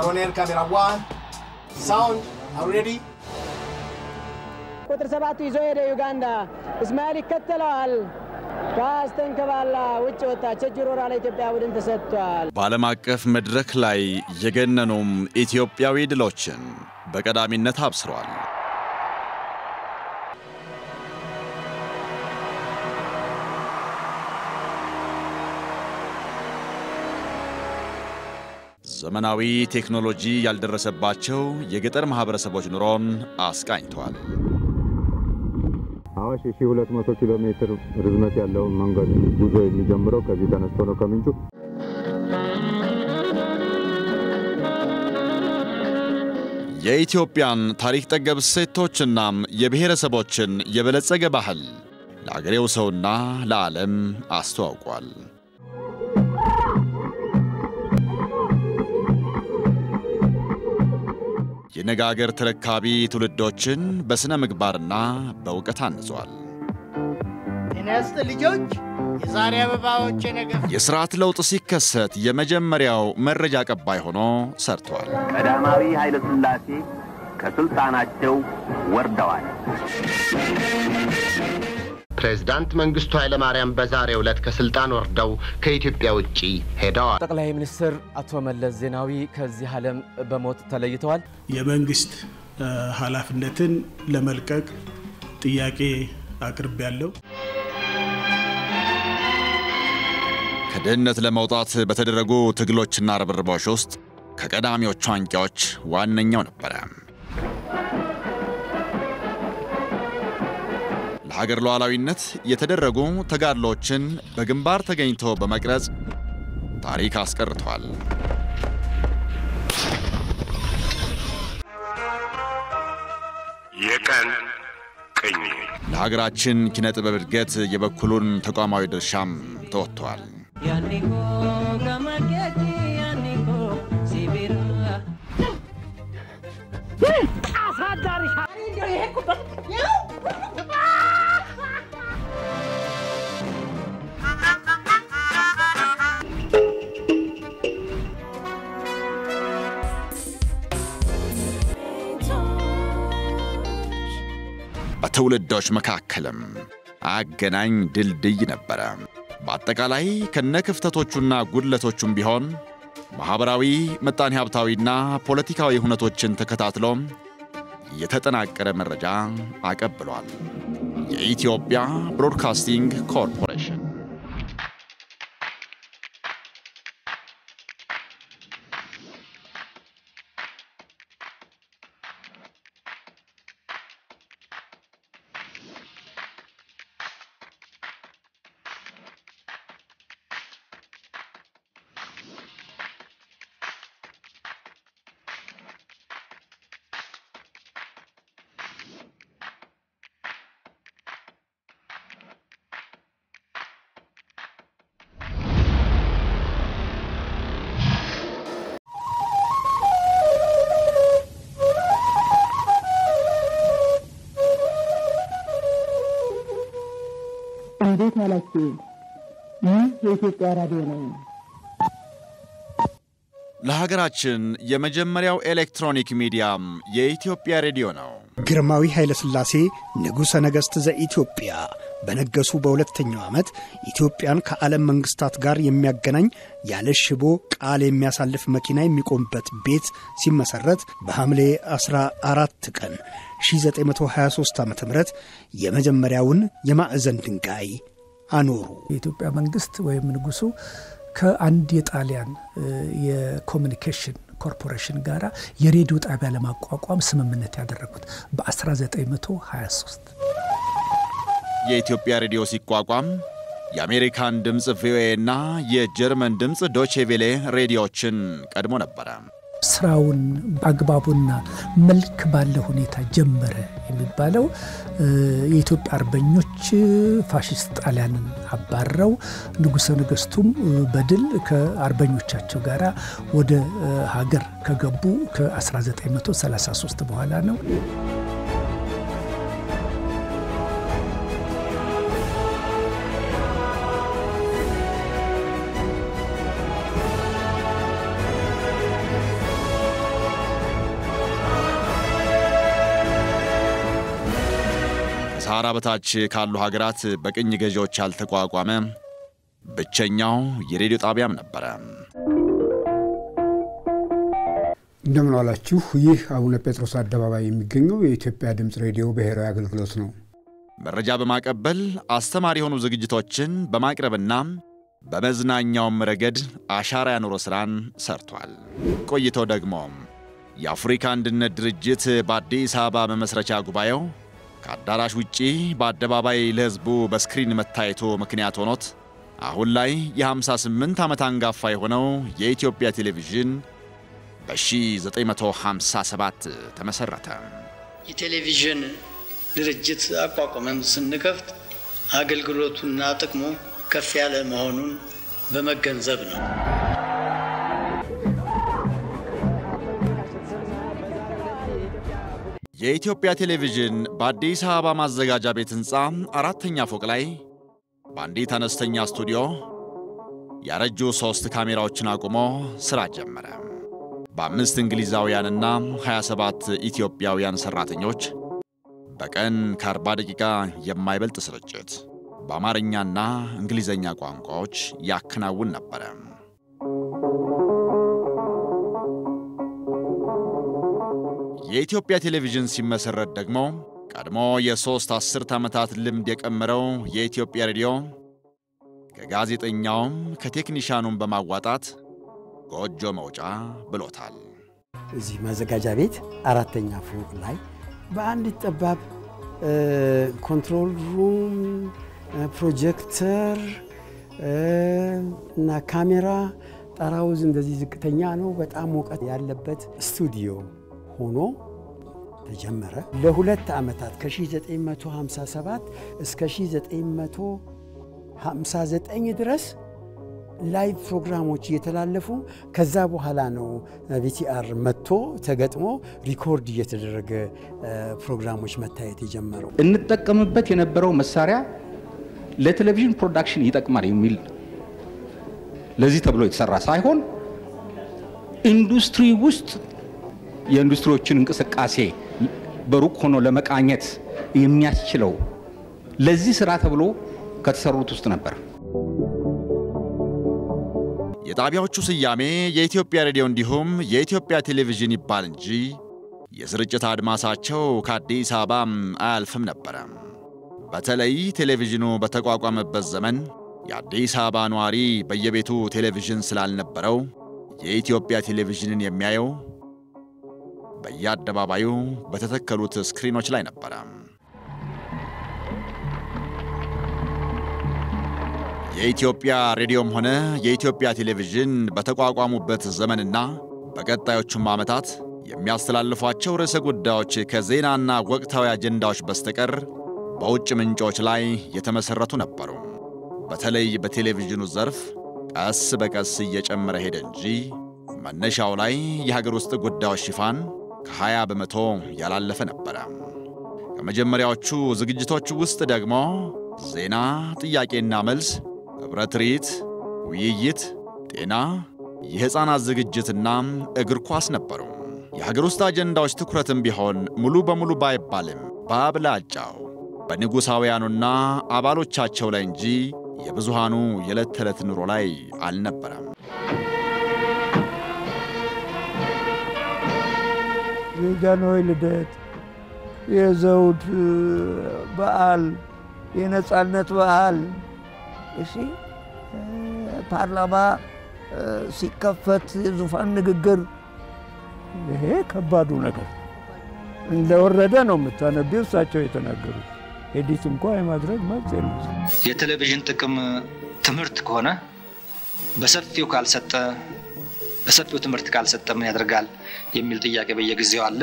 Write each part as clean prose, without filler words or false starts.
Are on air camera 1. Sound. Are we ready? ቁጥር 7 ይዞ ሄደ ዩጋንዳ እስማኤል ይከተላል ኳስተን ከባላ ውጭ ወጣች ጅሮራ ለኢትዮጵያ ቡድን ተሰጥቷል በዓለም አቀፍ መድረክ ላይ የገነኑም ኢትዮጵያዊ ድሎችን በቀዳሚነት አብስረዋል ዘመናዊ ቴክኖሎጂ ያልደረሰባቸው የገጠር ማህበረሰቦች ኑሮን አስቃኝተዋል አዋሽ 200 ኪሎ ሜትር ርዝመት ያለው መንገድ ጉዞ የሚጀምረው ከዚህ ተነስቶ ነው ከምንጩ የኢትዮጵያን ታሪክ ጠገብ ሴቶችና የብሔረሰቦችን የበለጸገ ባህል ለአገሬው ሰውና ለዓለም አስተዋውቋል የነጋገር ተረካቢ ትውልዶችን በስነ ምግባርና በእውቀት አንጿል እነስት ልጆች የዛሬ አበባዎች የነገ የሥርዓት ለውጥ ሲከሰት የመጀመሪያው መረጃ ቀባይ ሆኖ ሰርቷል ቀዳማዊ ኃይለ ሥላሴ ከስልጣናቸው ወርደዋል ፕሬዝዳንት መንግስቱ ኃይለ ማርያም በዛሬው ዕለት ከስልጣን ወርደው ከኢትዮጵያ ውጪ ሄደዋል ጠቅላይ ሚኒስትር አቶ መለስ ዜናዊ ከዚህ ዓለም በሞት ተለይተዋል የመንግስት ኃላፊነትን ለመልቀቅ ጥያቄ አቅርቤያለሁ ከድህነት ለመውጣት በተደረጉ ትግሎችና ርብርቦች ውስጥ ከቀዳሚዎቹ አንቂዎች ዋነኛው ነበር ለሀገር ሉዓላዊነት የተደረጉ ተጋድሎችን በግንባር ተገኝቶ በመቅረጽ ታሪክ አስቀርቷል የቀን ቅኝ ለሀገራችን ኪነ ጥበብ እድገት የበኩሉን ተቋማዊ ድርሻም ተወጥቷል ያኒኮ ከመከቲ ያኒኮ ሲቢራ አሳዳሪ እንደው ይሄኩበት በትውልዶች መካከልም አገናኝ ድልድይ ነበረ በአጠቃላይ ከነክፍተቶቹና ጉድለቶቹም ቢሆን ማህበራዊ መጣኔ ሀብታዊና ፖለቲካዊ ሁነቶችን ተከታትሎ የተጠናቀረ መረጃ አቀብሏል የኢትዮጵያ ብሮድካስቲንግ ኮርፖሬሽን እንዴት አላችሁ የኢትዮጵያ ራዲዮ ነው ለሀገራችን የመጀመሪያው ኤሌክትሮኒክ ሚዲያም የኢትዮጵያ ሬዲዮ ነው ግርማዊ ኃይለ ሥላሴ ንጉሠ ነገሥት ዘኢትዮጵያ በነገሱ በሁለተኛው ዓመት ኢትዮጵያን ከዓለም መንግስታት ጋር የሚያገናኝ ያለ ሽቦ ቃል የሚያሳልፍ መኪና የሚቆምበት ቤት ሲመሰረት በሐምሌ 14 ቀን 1923 ዓ.ም የመጀመሪያውን የማዕዘን ድንጋይ አኖሩ የኢትዮጵያ መንግስት ወይም ንጉሱ ከአንድ የጣሊያን የኮሙኒኬሽን ኮርፖሬሽን ጋራ የሬዲዮ ጣቢያ ለማቋቋም ስምምነት ያደረጉት በ1923 የኢትዮጵያ ሬዲዮ ሲቋቋም የአሜሪካን ድምጽ ቪኦኤ እና የጀርመን ድምጽ ዶቼ ቬሌ ሬዲዮችን ቀድሞ ነበር ስራውን አግባቡና መልክ ባለ ሁኔታ ጀመረ የሚባለው የኢትዮጵያ አርበኞች ፋሺስት ጣሊያንን አባረው ንጉሠ ነገሥቱም በድል ከአርበኞቻቸው ጋራ ወደ ሀገር ከገቡ ከ1933 በኋላ ነው ከሰሃራ በታች ካሉ ሀገራት በቅኝ ገዢዎች ያልተቋቋመ ብቸኛው የሬዲዮ ጣቢያም ነበረ። እንደምን ዋላችሁ። ይህ አቡነ ጴጥሮስ አደባባይ የሚገኘው የኢትዮጵያ ድምጽ ሬዲዮ ብሔራዊ አገልግሎት ነው። መረጃ በማቀበል አስተማሪ የሆኑ ዝግጅቶችን በማቅረብና በመዝናኛውም ረገድ አሻራ ያኖረ ስራን ሰርቷል። ቆይቶ ደግሞ የአፍሪካ አንድነት ድርጅት በአዲስ አበባ መመስረቻ ጉባኤው ከአዳራሽ ውጪ በአደባባይ ለህዝቡ በስክሪን መታየቱ ምክንያት ሆኖት አሁን ላይ የ58 ዓመት አንጋፋ የሆነው የኢትዮጵያ ቴሌቪዥን በ1957 ተመሰረተ። የቴሌቪዥን ድርጅት አቋቁመን ስንከፍት አገልግሎቱና ጥቅሙ ከፍ ያለ መሆኑን በመገንዘብ ነው። የኢትዮጵያ ቴሌቪዥን በአዲስ አበባ ማዘጋጃ ቤት ህንፃ 4ኛ ፎቅ ላይ በአንዲት አነስተኛ ስቱዲዮ ያረጁ 3 ካሜራዎችን አቁሞ ስራ ጀመረ። በ5 እንግሊዛውያንና 27 ኢትዮጵያውያን ሰራተኞች በቀን ከ40 ደቂቃ የማይበልጥ ስርጭት በአማርኛና እንግሊዘኛ ቋንቋዎች ያከናውን ነበር። የኢትዮጵያ ቴሌቪዥን ሲመሰረት ደግሞ ቀድሞ የ3 10 ዓመታት ልምድ የቀመረው የኢትዮጵያ ሬዲዮ ከጋዜጠኛውም ከቴክኒሻኑም በማዋጣት ጎጆ መውጫ ብሎታል። እዚህ ማዘጋጃ ቤት 4ኛ ፎቅ ላይ በአንድ ጠባብ ኮንትሮል ሩም ፕሮጀክተር እና ካሜራ ጣራው እንደዚህ ዝቅተኛ ነው፣ በጣም ሙቀት ያለበት ስቱዲዮ ሆኖ ተጀመረ። ለ2 ዓመታት ከ1957 እስከ 1959 ድረስ ላይቭ ፕሮግራሞች እየተላለፉ ከዛ በኋላ ነው ቪቲአር መጥቶ ተገጥሞ ሪኮርድ እየተደረገ ፕሮግራሞች መታየት የጀመረው። እንጠቀምበት የነበረው መሳሪያ ለቴሌቪዥን ፕሮዳክሽን ይጠቅማል የሚል ለዚህ ተብሎ የተሰራ ሳይሆን ኢንዱስትሪ ውስጥ የኢንዱስትሪዎችን እንቅስቃሴ በሩቅ ሆኖ ለመቃኘት የሚያስችለው ለዚህ ስራ ተብሎ ከተሰሩት ውስጥ ነበር። የጣቢያዎቹ ስያሜ የኢትዮጵያ ሬዲዮ እንዲሁም የኢትዮጵያ ቴሌቪዥን ይባል እንጂ የስርጭት አድማሳቸው ከአዲስ አበባ አያልፍም ነበር። በተለይ ቴሌቪዥኑ በተቋቋመበት ዘመን የአዲስ አበባ ነዋሪ በየቤቱ ቴሌቪዥን ስላልነበረው የኢትዮጵያ ቴሌቪዥንን የሚያየው በየአደባባዩ በተተከሉት ስክሪኖች ላይ ነበር። የኢትዮጵያ ሬዲዮም ሆነ የኢትዮጵያ ቴሌቪዥን በተቋቋሙበት ዘመንና በቀጣዮቹም ዓመታት የሚያስተላልፏቸው ርዕሰ ጉዳዮች ከዜናና ወቅታዊ አጀንዳዎች በስተቀር በውጭ ምንጮች ላይ የተመሰረቱ ነበሩ። በተለይ በቴሌቪዥኑ ዘርፍ ቀስ በቀስ እየጨመረ ሄደ እንጂ መነሻው ላይ የሀገር ውስጥ ጉዳዮች ሽፋን ከ20 በመቶ ያላለፈ ነበር። ከመጀመሪያዎቹ ዝግጅቶች ውስጥ ደግሞ ዜና፣ ጥያቄና መልስ፣ ህብረት ሪት፣ ውይይት፣ ጤና፣ የህፃናት ዝግጅትና እግር ኳስ ነበሩ። የሀገር ውስጥ አጀንዳዎች ትኩረትም ቢሆን ሙሉ በሙሉ ባይባልም በአብላጫው በንጉሳውያኑና አባሎቻቸው ላይ እንጂ የብዙሃኑ የዕለት ተዕለት ኑሮ ላይ አልነበረም። የጃንሆይ ልደት፣ የዘውድ በዓል፣ የነጻነት በዓል፣ እሺ ፓርላማ ሲከፈት የዙፋን ንግግር፣ ይሄ ከባዱ ነገር እንደወረደ ነው የምታነቢው። እሳቸው የተናገሩት ኤዲት እንኳን የማድረግ መብት የለም። የቴሌቪዥን ጥቅም ትምህርት ከሆነ በሰፊው ካልሰጠ በሰፊው ትምህርት ካልሰጠ ምን ያደርጋል የሚል ጥያቄ በየጊዜው አለ።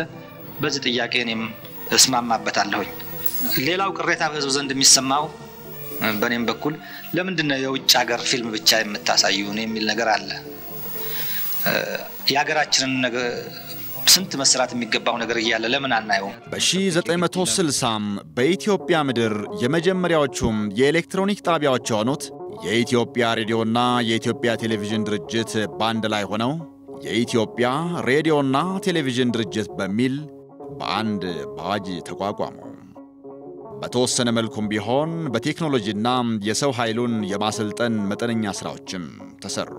በዚህ ጥያቄ እኔም እስማማበታለሁኝ። ሌላው ቅሬታ በህዝብ ዘንድ የሚሰማው በእኔም በኩል ለምንድን ነው የውጭ ሀገር ፊልም ብቻ የምታሳዩን የሚል ነገር አለ። የሀገራችንን ነገር ስንት መስራት የሚገባው ነገር እያለ ለምን አናየው? በ1960 በኢትዮጵያ ምድር የመጀመሪያዎቹም የኤሌክትሮኒክ ጣቢያዎች የሆኑት የኢትዮጵያ ሬዲዮና የኢትዮጵያ ቴሌቪዥን ድርጅት ባንድ ላይ ሆነው የኢትዮጵያ ሬዲዮና ቴሌቪዥን ድርጅት በሚል በአንድ ባጅ ተቋቋሙ። በተወሰነ መልኩም ቢሆን በቴክኖሎጂና የሰው ኃይሉን የማሰልጠን መጠነኛ ስራዎችም ተሰሩ።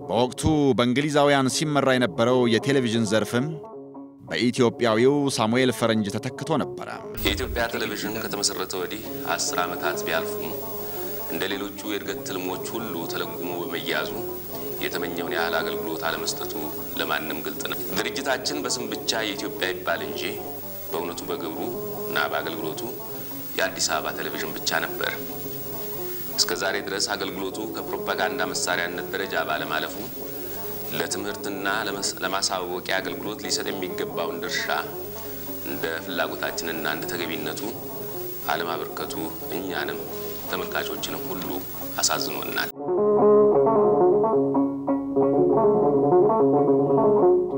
በወቅቱ በእንግሊዛውያን ሲመራ የነበረው የቴሌቪዥን ዘርፍም በኢትዮጵያዊው ሳሙኤል ፈረንጅ ተተክቶ ነበር። የኢትዮጵያ ቴሌቪዥን ከተመሰረተ ወዲህ 10 ዓመታት ቢያልፉም እንደ ሌሎቹ የእድገት ትልሞች ሁሉ ተለጉሞ በመያዙ የተመኘውን ያህል አገልግሎት አለመስጠቱ ለማንም ግልጽ ነው። ድርጅታችን በስም ብቻ የኢትዮጵያ ይባል እንጂ በእውነቱ በግብሩ እና በአገልግሎቱ የአዲስ አበባ ቴሌቪዥን ብቻ ነበር። እስከ ዛሬ ድረስ አገልግሎቱ ከፕሮፓጋንዳ መሳሪያነት ደረጃ ባለማለፉ ለትምህርትና ለማሳወቂያ አገልግሎት ሊሰጥ የሚገባውን ድርሻ እንደ ፍላጎታችንና እንደ ተገቢነቱ አለማበርከቱ እኛንም ተመልካቾችንም ሁሉ አሳዝኖናል።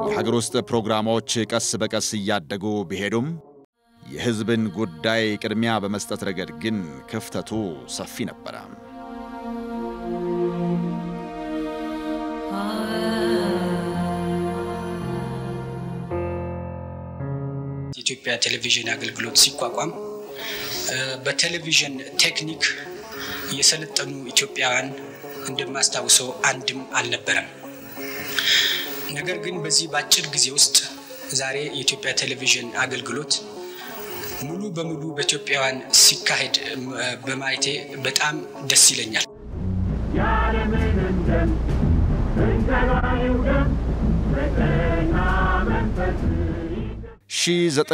የሀገር ውስጥ ፕሮግራሞች ቀስ በቀስ እያደጉ ቢሄዱም የሕዝብን ጉዳይ ቅድሚያ በመስጠት ረገድ ግን ክፍተቱ ሰፊ ነበር። የኢትዮጵያ ቴሌቪዥን አገልግሎት ሲቋቋም በቴሌቪዥን ቴክኒክ የሰለጠኑ ኢትዮጵያውያን እንደማስታውሰው አንድም አልነበረም። ነገር ግን በዚህ ባጭር ጊዜ ውስጥ ዛሬ የኢትዮጵያ ቴሌቪዥን አገልግሎት ሙሉ በሙሉ በኢትዮጵያውያን ሲካሄድ በማየቴ በጣም ደስ ይለኛል።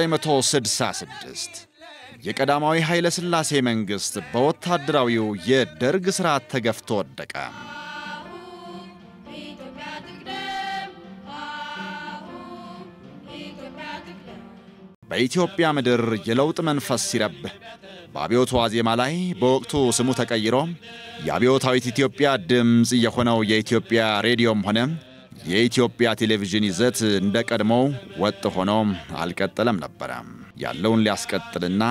1966 የቀዳማዊ ኃይለ ሥላሴ መንግስት በወታደራዊው የደርግ ሥርዓት ተገፍቶ ወደቀ። በኢትዮጵያ ምድር የለውጥ መንፈስ ሲረብህ በአብዮቱ ዋዜማ ላይ በወቅቱ ስሙ ተቀይሮ የአብዮታዊት ኢትዮጵያ ድምጽ የሆነው የኢትዮጵያ ሬዲዮም ሆነ የኢትዮጵያ ቴሌቪዥን ይዘት እንደ ቀድሞው ወጥ ሆኖ አልቀጠለም ነበር። ያለውን ሊያስቀጥልና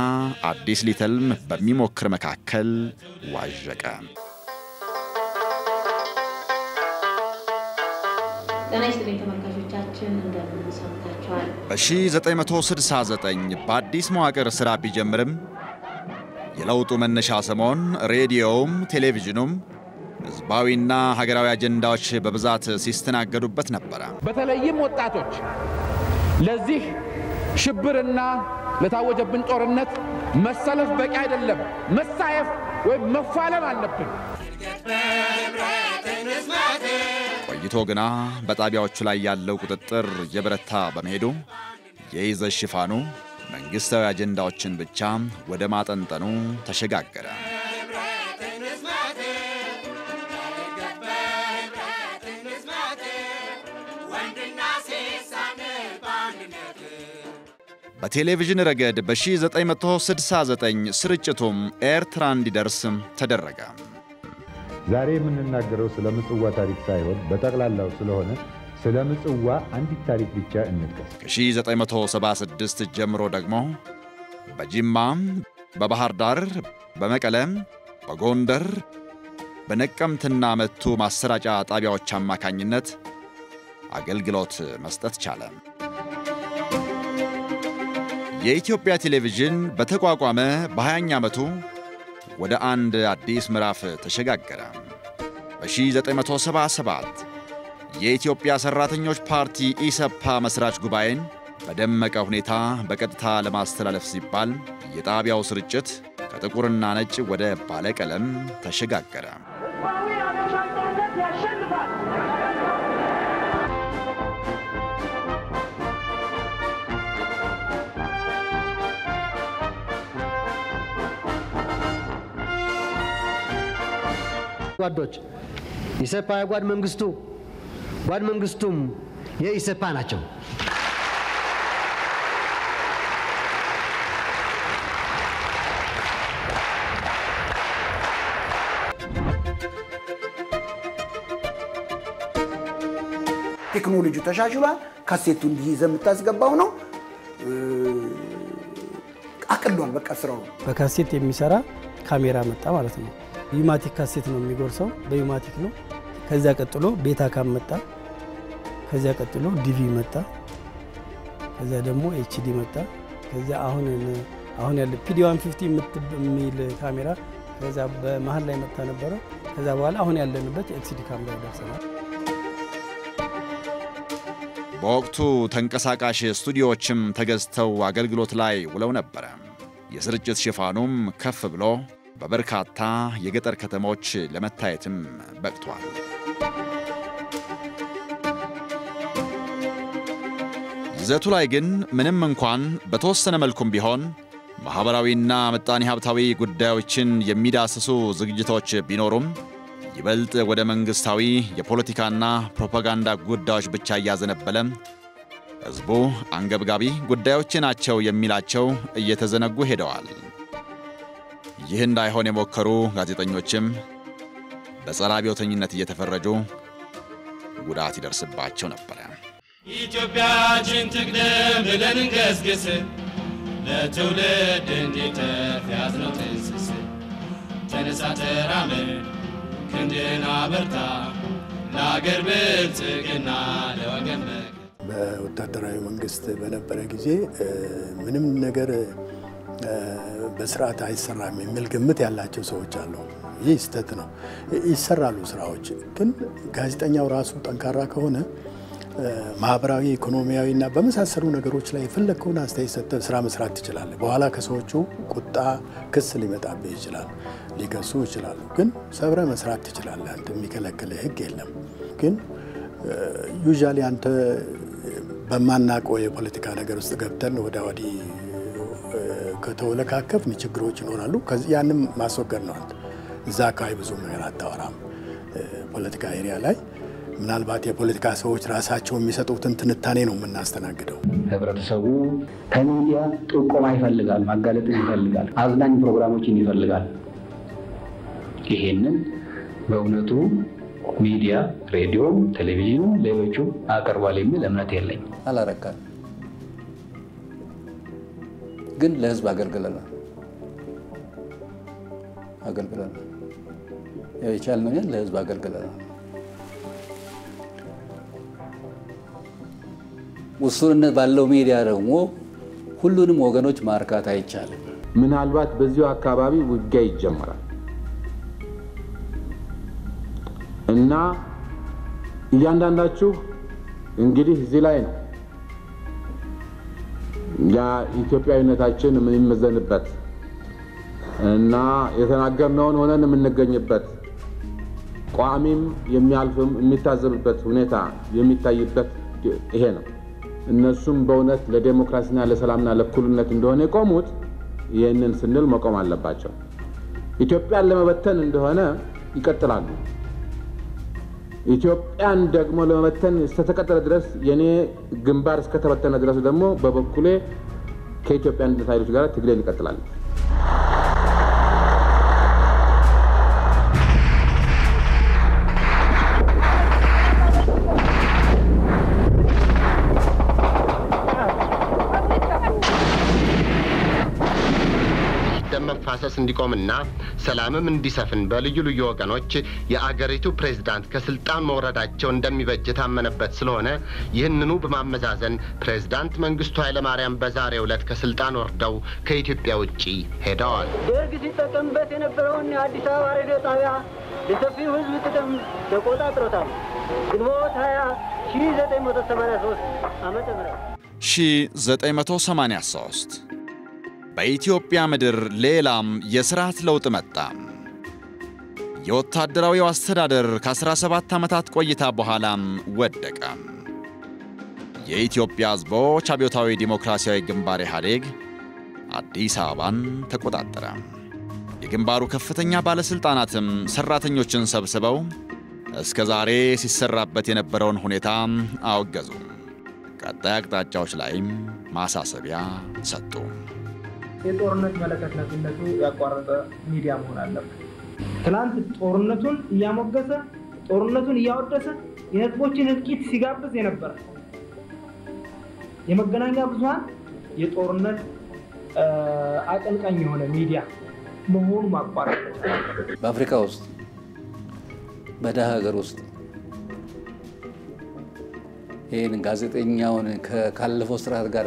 አዲስ ሊተልም በሚሞክር መካከል ዋዠቀ። በ1969 በአዲስ መዋቅር ሥራ ቢጀምርም የለውጡ መነሻ ሰሞን ሬዲዮውም ቴሌቪዥኑም ሕዝባዊና ሀገራዊ አጀንዳዎች በብዛት ሲስተናገዱበት ነበር። በተለይም ወጣቶች ለዚህ ሽብርና ለታወጀብን ጦርነት መሰለፍ በቂ አይደለም፣ መሳየፍ ወይም መፋለም አለብን። ቆይቶ ግና በጣቢያዎቹ ላይ ያለው ቁጥጥር የበረታ በመሄዱ የይዘት ሽፋኑ መንግስታዊ አጀንዳዎችን ብቻ ወደ ማጠንጠኑ ተሸጋገረ። በቴሌቪዥን ረገድ በ1969 ስርጭቱም ኤርትራ እንዲደርስ ተደረገ። ዛሬ የምንናገረው ስለ ምጽዋ ታሪክ ሳይሆን በጠቅላላው ስለሆነ ስለ ምጽዋ አንዲት ታሪክ ብቻ እንጥቀስ። ከ1976 ጀምሮ ደግሞ በጅማ፣ በባህር ዳር፣ በመቀለ፣ በጎንደር፣ በነቀምትና መቱ ማሰራጫ ጣቢያዎች አማካኝነት አገልግሎት መስጠት ቻለ። የኢትዮጵያ ቴሌቪዥን በተቋቋመ በ20ኛ ዓመቱ ወደ አንድ አዲስ ምዕራፍ ተሸጋገረ። በ1977 የኢትዮጵያ ሰራተኞች ፓርቲ ኢሰፓ መስራች ጉባኤን በደመቀ ሁኔታ በቀጥታ ለማስተላለፍ ሲባል የጣቢያው ስርጭት ከጥቁርና ነጭ ወደ ባለቀለም ተሸጋገረ። ጓዶች ኢሰፓ ጓድ መንግስቱም የኢሰፓ ናቸው። ቴክኖሎጂ ተሻሽሏል። ካሴቱ እንዲይዘ የምታስገባው ነው። አቅሏል። በቃ ስራው በካሴት የሚሰራ ካሜራ መጣ ማለት ነው። ዩማቲክ ካሴት ነው የሚጎርሰው፣ በዩማቲክ ነው። ከዚያ ቀጥሎ ቤታካም መጣ። ከዚያ ቀጥሎ ዲቪ መጣ። ከዚያ ደግሞ ኤችዲ መጣ። ከዚያ አሁን አሁን ያለ ፒዲ150 የሚል ካሜራ ከዛ በመሃል ላይ መጣ ነበር ከዛ በኋላ አሁን ያለንበት ኤክሲዲ ካሜራ ደርሰናል በወቅቱ ተንቀሳቃሽ ስቱዲዮዎችም ተገዝተው አገልግሎት ላይ ውለው ነበር የስርጭት ሽፋኑም ከፍ ብሎ በበርካታ የገጠር ከተሞች ለመታየትም በቅቷል ይዘቱ ላይ ግን ምንም እንኳን በተወሰነ መልኩም ቢሆን ማህበራዊና ምጣኔ ሀብታዊ ጉዳዮችን የሚዳስሱ ዝግጅቶች ቢኖሩም ይበልጥ ወደ መንግስታዊ የፖለቲካና ፕሮፓጋንዳ ጉዳዮች ብቻ ያዘነበለ ህዝቡ አንገብጋቢ ጉዳዮች ናቸው የሚላቸው እየተዘነጉ ሄደዋል ይህ እንዳይሆን የሞከሩ ጋዜጠኞችም በጸረ አብዮተኝነት እየተፈረጁ ጉዳት ይደርስባቸው ነበር ኢትዮጵያችን ትቅደም ብለን እንገስግስ ለትውልድ እንዲተርፍ ያዝነው ትንስስ ተነሳ ተራመድ ክንድና በርታ ለአገር ብልጽግና ለወገን በወታደራዊ መንግስት በነበረ ጊዜ ምንም ነገር በስርዓት አይሰራም የሚል ግምት ያላቸው ሰዎች አሉ ይህ ስህተት ነው ይሰራሉ ስራዎች ግን ጋዜጠኛው ራሱ ጠንካራ ከሆነ ማህበራዊ ኢኮኖሚያዊና በመሳሰሉ ነገሮች ላይ የፈለከውን አስተያየት ሰጥተህ ስራ መስራት ትችላለህ በኋላ ከሰዎቹ ቁጣ ክስ ሊመጣብህ ይችላል ሊከሱ ይችላሉ ግን ሰብረ መስራት ትችላለህ አንተ የሚከለክልህ ህግ የለም ግን ዩዛሊ አንተ በማናውቀው የፖለቲካ ነገር ውስጥ ገብተን ወደ ወዲህ ከተወለካከፍ ችግሮች ይኖራሉ ያንም ማስወገድ ነው እዛ አካባቢ ብዙ ነገር አታወራም ፖለቲካ ኤሪያ ላይ ምናልባት የፖለቲካ ሰዎች ራሳቸው የሚሰጡትን ትንታኔ ነው የምናስተናግደው ህብረተሰቡ ከሚዲያ ጥቆማ ይፈልጋል ማጋለጥ ይፈልጋል አዝናኝ ፕሮግራሞችን ይፈልጋል ይሄንን በእውነቱ ሚዲያ ሬዲዮ ቴሌቪዥን ሌሎቹ አቀርባል የሚል እምነት የለኝ አላረካል ግን ለህዝብ አገልግለናል የቻልነው ለህዝብ አገልግለናል ውሱንነት ባለው ሚዲያ ደግሞ ሁሉንም ወገኖች ማርካት አይቻልም ምናልባት በዚሁ አካባቢ ውጊያ ይጀምራል እና እያንዳንዳችሁ እንግዲህ እዚህ ላይ ነው ያ ኢትዮጵያዊነታችን ምን ይመዘንበት እና የተናገርነውን ሆነን የምንገኝበት ቋሚም የሚያልፍም የሚታዘብበት ሁኔታ የሚታይበት ይሄ ነው እነሱም በእውነት ለዲሞክራሲና ለሰላምና ለእኩልነት እንደሆነ የቆሙት ይሄንን ስንል መቆም አለባቸው ኢትዮጵያን ለመበተን እንደሆነ ይቀጥላሉ ኢትዮጵያን ደግሞ ለመበተን እስከተቀጠለ ድረስ የኔ ግንባር እስከተበተነ ድረስ ደግሞ በበኩሌ ከኢትዮጵያ አንድነት ኃይሎች ጋር ትግሌን ይቀጥላል መፋሰስ እንዲቆምና ሰላምም እንዲሰፍን በልዩ ልዩ ወገኖች የአገሪቱ ፕሬዝዳንት ከስልጣን መውረዳቸው እንደሚበጅ ታመነበት ስለሆነ ይህንኑ በማመዛዘን ፕሬዝዳንት መንግስቱ ኃይለማርያም በዛሬው ዕለት ከስልጣን ወርደው ከኢትዮጵያ ውጪ ሄደዋል ደርግ ሲጠቀምበት የነበረውን የአዲስ አበባ ሬዲዮ ጣቢያ ለሰፊው ህዝብ ጥቅም ተቆጣጥሮታል ግንቦት 20 1983 ዓመተ ምህረት 1983 በኢትዮጵያ ምድር ሌላም የሥርዓት ለውጥ መጣ የወታደራዊው አስተዳደር ከ17 ዓመታት ቆይታ በኋላም ወደቀ የኢትዮጵያ ሕዝቦች አብዮታዊ ዲሞክራሲያዊ ግንባር ኢህአዴግ አዲስ አበባን ተቆጣጠረ የግንባሩ ከፍተኛ ባለስልጣናትም ሰራተኞችን ሰብስበው እስከ ዛሬ ሲሰራበት የነበረውን ሁኔታ አወገዙ ቀጣይ አቅጣጫዎች ላይም ማሳሰቢያ ሰጡ የጦርነት መለከትነቱ ያቋረጠ ሚዲያ መሆን አለበት ትላንት ጦርነቱን እያሞገሰ ጦርነቱን እያወደሰ የህዝቦችን እልቂት ሲጋብዝ የነበረ የመገናኛ ብዙሃን የጦርነት አቀንቃኝ የሆነ ሚዲያ መሆኑ ማቋረጥ በአፍሪካ ውስጥ በደሃ ሀገር ውስጥ ይሄን ጋዜጠኛውን ካለፈው ስርዓት ጋር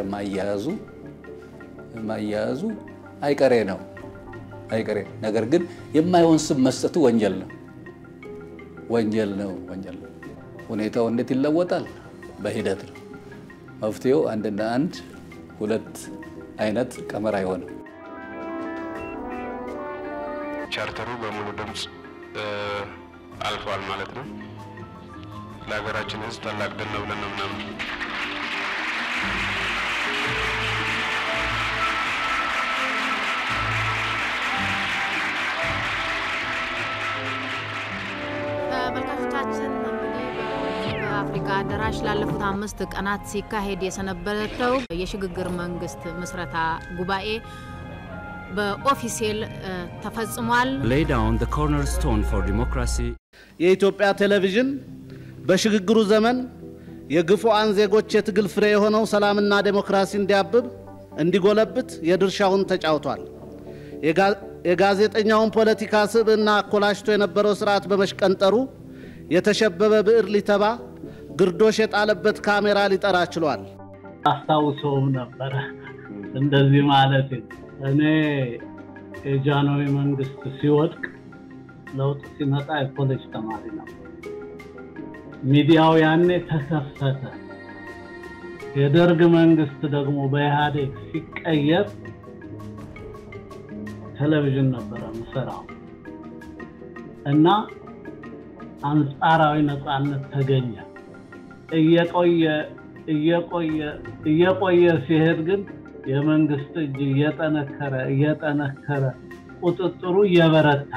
ማያያዙ አይቀሬ ነው አይቀሬ። ነገር ግን የማይሆን ስም መስጠቱ ወንጀል ነው። ሁኔታው እንዴት ይለወጣል? በሂደት ነው። መፍትሄው አንድና አንድ ሁለት አይነት ቀመር አይሆንም። ቻርተሩ በሙሉ ድምጽ አልፏል ማለት ነው። ለሀገራችን ሕዝብ ታላቅ ድል ነው ብለን ነው ምናምን ተመልካቾቻችን በአፍሪካ አዳራሽ ላለፉት 5 ቀናት ሲካሄድ የሰነበተው የሽግግር መንግስት ምስረታ ጉባኤ በኦፊሴል ተፈጽሟል። Lay down the cornerstone for democracy. የኢትዮጵያ ቴሌቪዥን በሽግግሩ ዘመን የግፉአን ዜጎች የትግል ፍሬ የሆነው ሰላምና ዴሞክራሲ እንዲያብብ እንዲጎለብት የድርሻውን ተጫውቷል። የጋዜጠኛውን ፖለቲካ ስብዕና አኮላሽቶ የነበረው ስርዓት በመሽቀንጠሩ የተሸበበ ብዕር ሊተባ ግርዶሽ የጣለበት ካሜራ ሊጠራ ችሏል። አስታውሰውም ነበር እንደዚህ ማለት እኔ የጃንሆይ መንግስት ሲወድቅ ለውጥ ሲመጣ የኮሌጅ ተማሪ ነው። ሚዲያው ያኔ ተከፈተ። የደርግ መንግስት ደግሞ በኢህአዴግ ሲቀየር ቴሌቪዥን ነበር መስራው እና አንጻራዊ ነፃነት ተገኘ። እየቆየ ሲሄድ ግን የመንግስት እጅ እየጠነከረ ቁጥጥሩ እየበረታ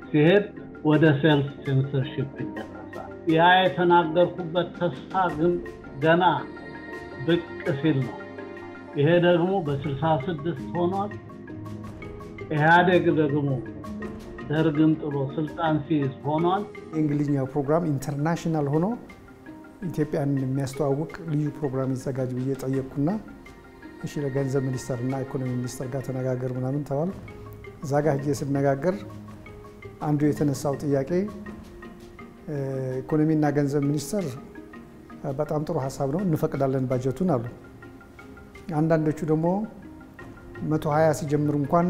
ሲሄድ ወደ ሴልፍ ሴንሰርሺፕ ይደረሳል። ያ የተናገርኩበት ተስፋ ግን ገና ብቅ ሲል ነው። ይሄ ደግሞ በ66 ሆኗል። ኢህአዴግ ደግሞ ደርግን ጥሎ ስልጣን ሲይዝ ሆኗል። የእንግሊዝኛው ፕሮግራም ኢንተርናሽናል ሆኖ ኢትዮጵያን የሚያስተዋውቅ ልዩ ፕሮግራም ይዘጋጅ ብዬ ጠየቅኩና እሺ ለገንዘብ ሚኒስተርና ኢኮኖሚ ሚኒስተር ጋር ተነጋገር ምናምን ተባለ። እዛ ጋር ሄጄ ስነጋገር አንዱ የተነሳው ጥያቄ ኢኮኖሚና ገንዘብ ሚኒስተር በጣም ጥሩ ሐሳብ ነው እንፈቅዳለን ባጀቱን አሉ። አንዳንዶቹ ደግሞ 120 ሲጀምር እንኳን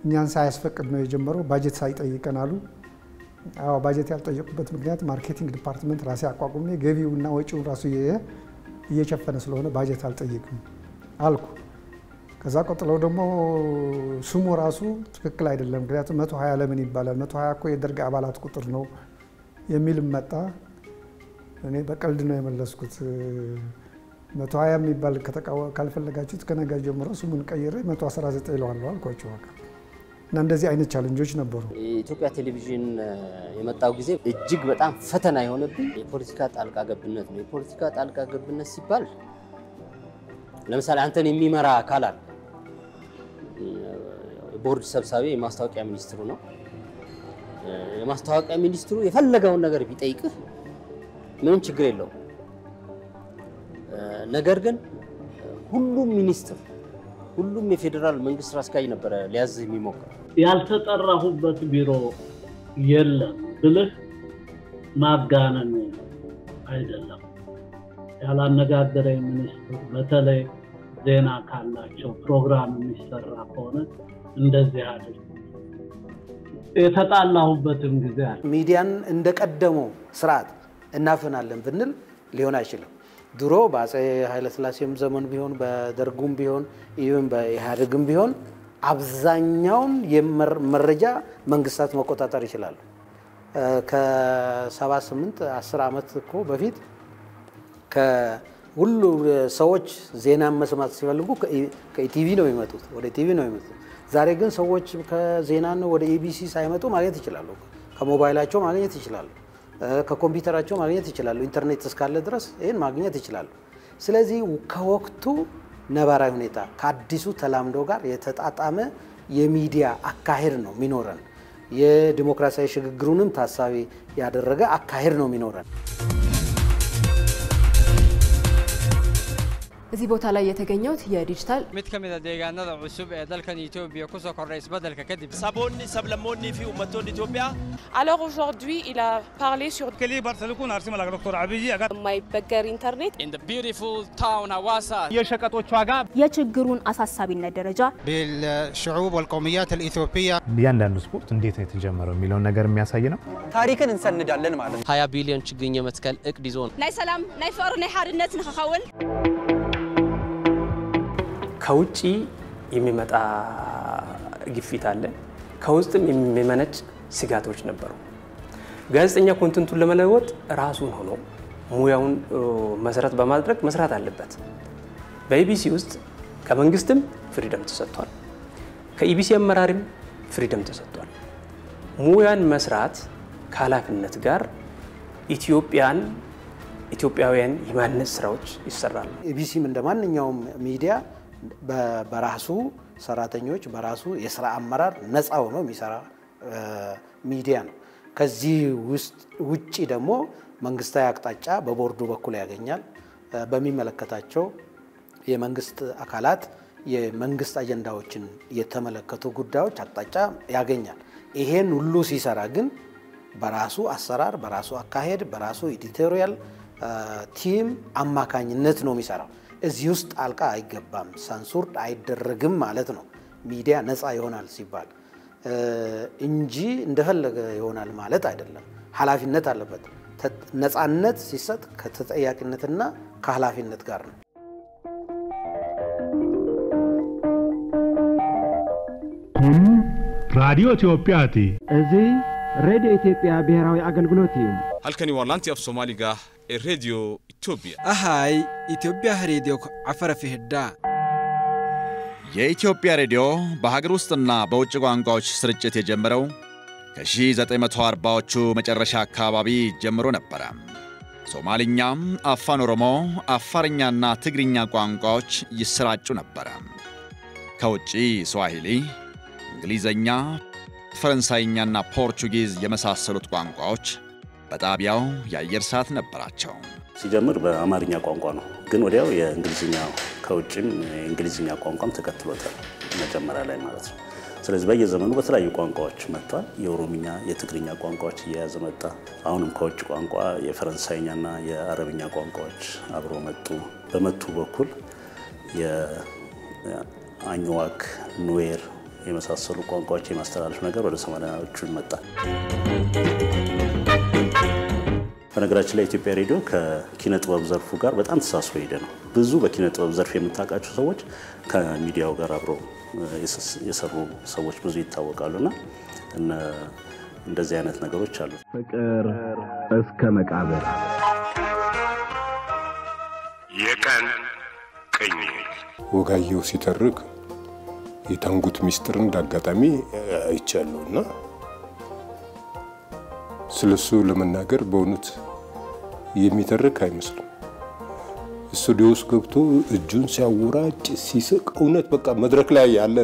እኛን ሳያስፈቅድ ነው የጀመረው ባጀት ሳይጠይቀን አሉ። አዎ ባጀት ያልጠየቁበት ምክንያት ማርኬቲንግ ዲፓርትመንት ራሴ አቋቁሜ ገቢውና ወጪው ራሱ እየሸፈነ ስለሆነ ባጀት አልጠየቅም አልኩ። ከዛ ቀጥለው ደግሞ ስሙ ራሱ ትክክል አይደለም፣ ምክንያቱም 120 ለምን ይባላል? 120 እኮ የደርግ አባላት ቁጥር ነው የሚል መጣ። እኔ በቀልድ ነው የመለስኩት። 120 የሚባል ካልፈለጋችሁት ከነገ ጀምሮ ስሙን ቀይሬ 119 ይለዋል አልኳቸው። እና እንደዚህ አይነት ቻሌንጆች ነበሩ። የኢትዮጵያ ቴሌቪዥን የመጣው ጊዜ እጅግ በጣም ፈተና የሆነብኝ የፖለቲካ ጣልቃ ገብነት ነው። የፖለቲካ ጣልቃ ገብነት ሲባል ለምሳሌ አንተን የሚመራ አካል አለ። ቦርድ ሰብሳቢ የማስታወቂያ ሚኒስትሩ ነው። የማስታወቂያ ሚኒስትሩ የፈለገውን ነገር ቢጠይቅህ ምንም ችግር የለውም። ነገር ግን ሁሉም ሚኒስትር ሁሉም የፌደራል መንግስት ስራ አስኪያጅ ነበር ሊያዝ የሚሞክር። ያልተጠራሁበት ቢሮ የለም ብልህ ማጋነን አይደለም። ያላነጋገረኝ ሚኒስትር በተለይ ዜና ካላቸው ፕሮግራም የሚሰራ ከሆነ እንደዚህ አይደል። የተጣላሁበትም ጊዜ አለ። ሚዲያን እንደቀደመው ስርዓት እናፈናለን ብንል ሊሆን አይችልም። ድሮ በአፄ ኃይለ ሥላሴም ዘመን ቢሆን በደርጉም ቢሆን ኢቭን በኢህአዴግም ቢሆን አብዛኛውን የመረጃ መንግስታት መቆጣጠር ይችላሉ። ከ78 10 ዓመት እኮ በፊት ከሁሉ ሰዎች ዜና መስማት ሲፈልጉ ከኢቲቪ ነው የሚመጡት፣ ወደ ኢቲቪ ነው የሚመጡት። ዛሬ ግን ሰዎች ከዜና ነው ወደ ኢቢሲ ሳይመጡ ማግኘት ይችላሉ። ከሞባይላቸው ማግኘት ይችላሉ። ከኮምፒውተራቸው ማግኘት ይችላሉ። ኢንተርኔት እስካለ ድረስ ይሄን ማግኘት ይችላሉ። ስለዚህ ከወቅቱ ነባራዊ ሁኔታ ከአዲሱ ተላምዶ ጋር የተጣጣመ የሚዲያ አካሄድ ነው የሚኖረን። የዲሞክራሲያዊ ሽግግሩንም ታሳቢ ያደረገ አካሄድ ነው የሚኖረን። እዚህ ቦታ ላይ የተገኘውት የዲጂታል mid kamid ah deegaanada cusub ee dalkan Ethiopia ku soo kordhay isbeddelka kadib sabonni sablamonni fi ummatonni Ethiopia. Alors aujourd'hui il a parlé sur Barcelona arsima la Dr. Abiy የማይበገር ኢንተርኔት in the beautiful town Hawassa የሸቀጦች ዋጋ የችግሩን አሳሳቢነት ደረጃ بالشعوب والقوميات الإثيوبية ያንዳንዱ ስፖርት እንዴት ነው የተጀመረው የሚለው ነገር የሚያሳይ ነው ታሪክን እንሰንዳለን ማለት ነው 20 ቢሊዮን ችግኝ የመትከል እቅድ ይዞ ነው ናይ ሰላም ናይ ፍቅር ናይ ሓድነት ንኸኸውን ከውጪ የሚመጣ ግፊት አለ ከውስጥም የሚመነጭ ስጋቶች ነበሩ ጋዜጠኛ ኮንተንቱን ለመለወጥ ራሱን ሆኖ ሙያውን መሰረት በማድረግ መስራት አለበት በኢቢሲ ውስጥ ከመንግስትም ፍሪደም ተሰጥቷል ከኢቢሲ አመራርም ፍሪደም ተሰጥቷል ሙያን መስራት ከኃላፊነት ጋር ኢትዮጵያውያን የማንነት ስራዎች ይሰራሉ ኢቢሲም እንደማንኛውም ሚዲያ በራሱ ሰራተኞች በራሱ የሥራ አመራር ነፃ ሆኖ የሚሰራ ሚዲያ ነው ከዚህ ውጪ ደግሞ መንግስታዊ አቅጣጫ በቦርዱ በኩል ያገኛል በሚመለከታቸው የመንግስት አካላት የመንግስት አጀንዳዎችን የተመለከቱ ጉዳዮች አቅጣጫ ያገኛል ይሄን ሁሉ ሲሰራ ግን በራሱ አሰራር በራሱ አካሄድ በራሱ ኤዲቶሪያል ቲም አማካኝነት ነው የሚሰራው እዚህ ውስጥ አልቃ አይገባም ሳንሱርድ አይደረግም ማለት ነው ሚዲያ ነፃ ይሆናል ሲባል እንጂ እንደፈለገ ይሆናል ማለት አይደለም ኃላፊነት አለበት ነፃነት ሲሰጥ ከተጠያቂነትና ከኃላፊነት ጋር ነው ራዲዮ ኢትዮጵያቲ እዚ ሬዲዮ ኢትዮጵያ ብሔራዊ አገልግሎት እዩ halkani waa laantii af Soomaaliga ee Radio Ethiopia ahay ኢትዮጵያ ሬዲዮ አፈረ ፍህዳ የኢትዮጵያ ሬዲዮ በሀገር ውስጥና በውጭ ቋንቋዎች ስርጭት የጀመረው ከ1940ዎቹ መጨረሻ አካባቢ ጀምሮ ነበር ሶማሊኛ አፋን ኦሮሞ አፋርኛና ትግርኛ ቋንቋዎች ይሰራጩ ነበር ከውጪ ስዋሂሊ እንግሊዘኛ ፈረንሳይኛና ፖርቹጊዝ የመሳሰሉት ቋንቋዎች በጣቢያው የአየር ሰዓት ነበራቸው ሲጀምር በአማርኛ ቋንቋ ነው ግን ወዲያው የእንግሊዝኛ ከውጭም የእንግሊዝኛ ቋንቋም ተከትሎታል መጀመሪያ ላይ ማለት ነው ስለዚህ በየዘመኑ በተለያዩ ቋንቋዎች መጥቷል የኦሮምኛ የትግርኛ ቋንቋዎች እየያዘ መጣ አሁንም ከውጭ ቋንቋ የፈረንሳይኛና የአረብኛ ቋንቋዎች አብሮ መጡ በመቱ በኩል የአኝዋክ ኑዌር የመሳሰሉ ቋንቋዎች የማስተላለፍ ነገር ወደ 80ዎቹ መጣ በነገራችን ላይ ኢትዮጵያ ሬዲዮ ከኪነ ጥበብ ዘርፉ ጋር በጣም ተሳስሮ ሄደ ነው ብዙ በኪነ ጥበብ ዘርፍ የምታውቃቸው ሰዎች ከሚዲያው ጋር አብሮ የሰሩ ሰዎች ብዙ ይታወቃሉና እንደዚህ አይነት ነገሮች አሉ ፍቅር እስከ መቃብር የቀን ቅኝ ወጋየሁ ሲተርክ የታንጉት ሚስጥርን እንዳጋጣሚ አይቻለውና ስለሱ ለመናገር በእውነት የሚተርክ አይመስልም ስቱዲዮስ ገብቶ እጁን ሲያወራጭ ሲስቅ እውነት በቃ መድረክ ላይ ያለ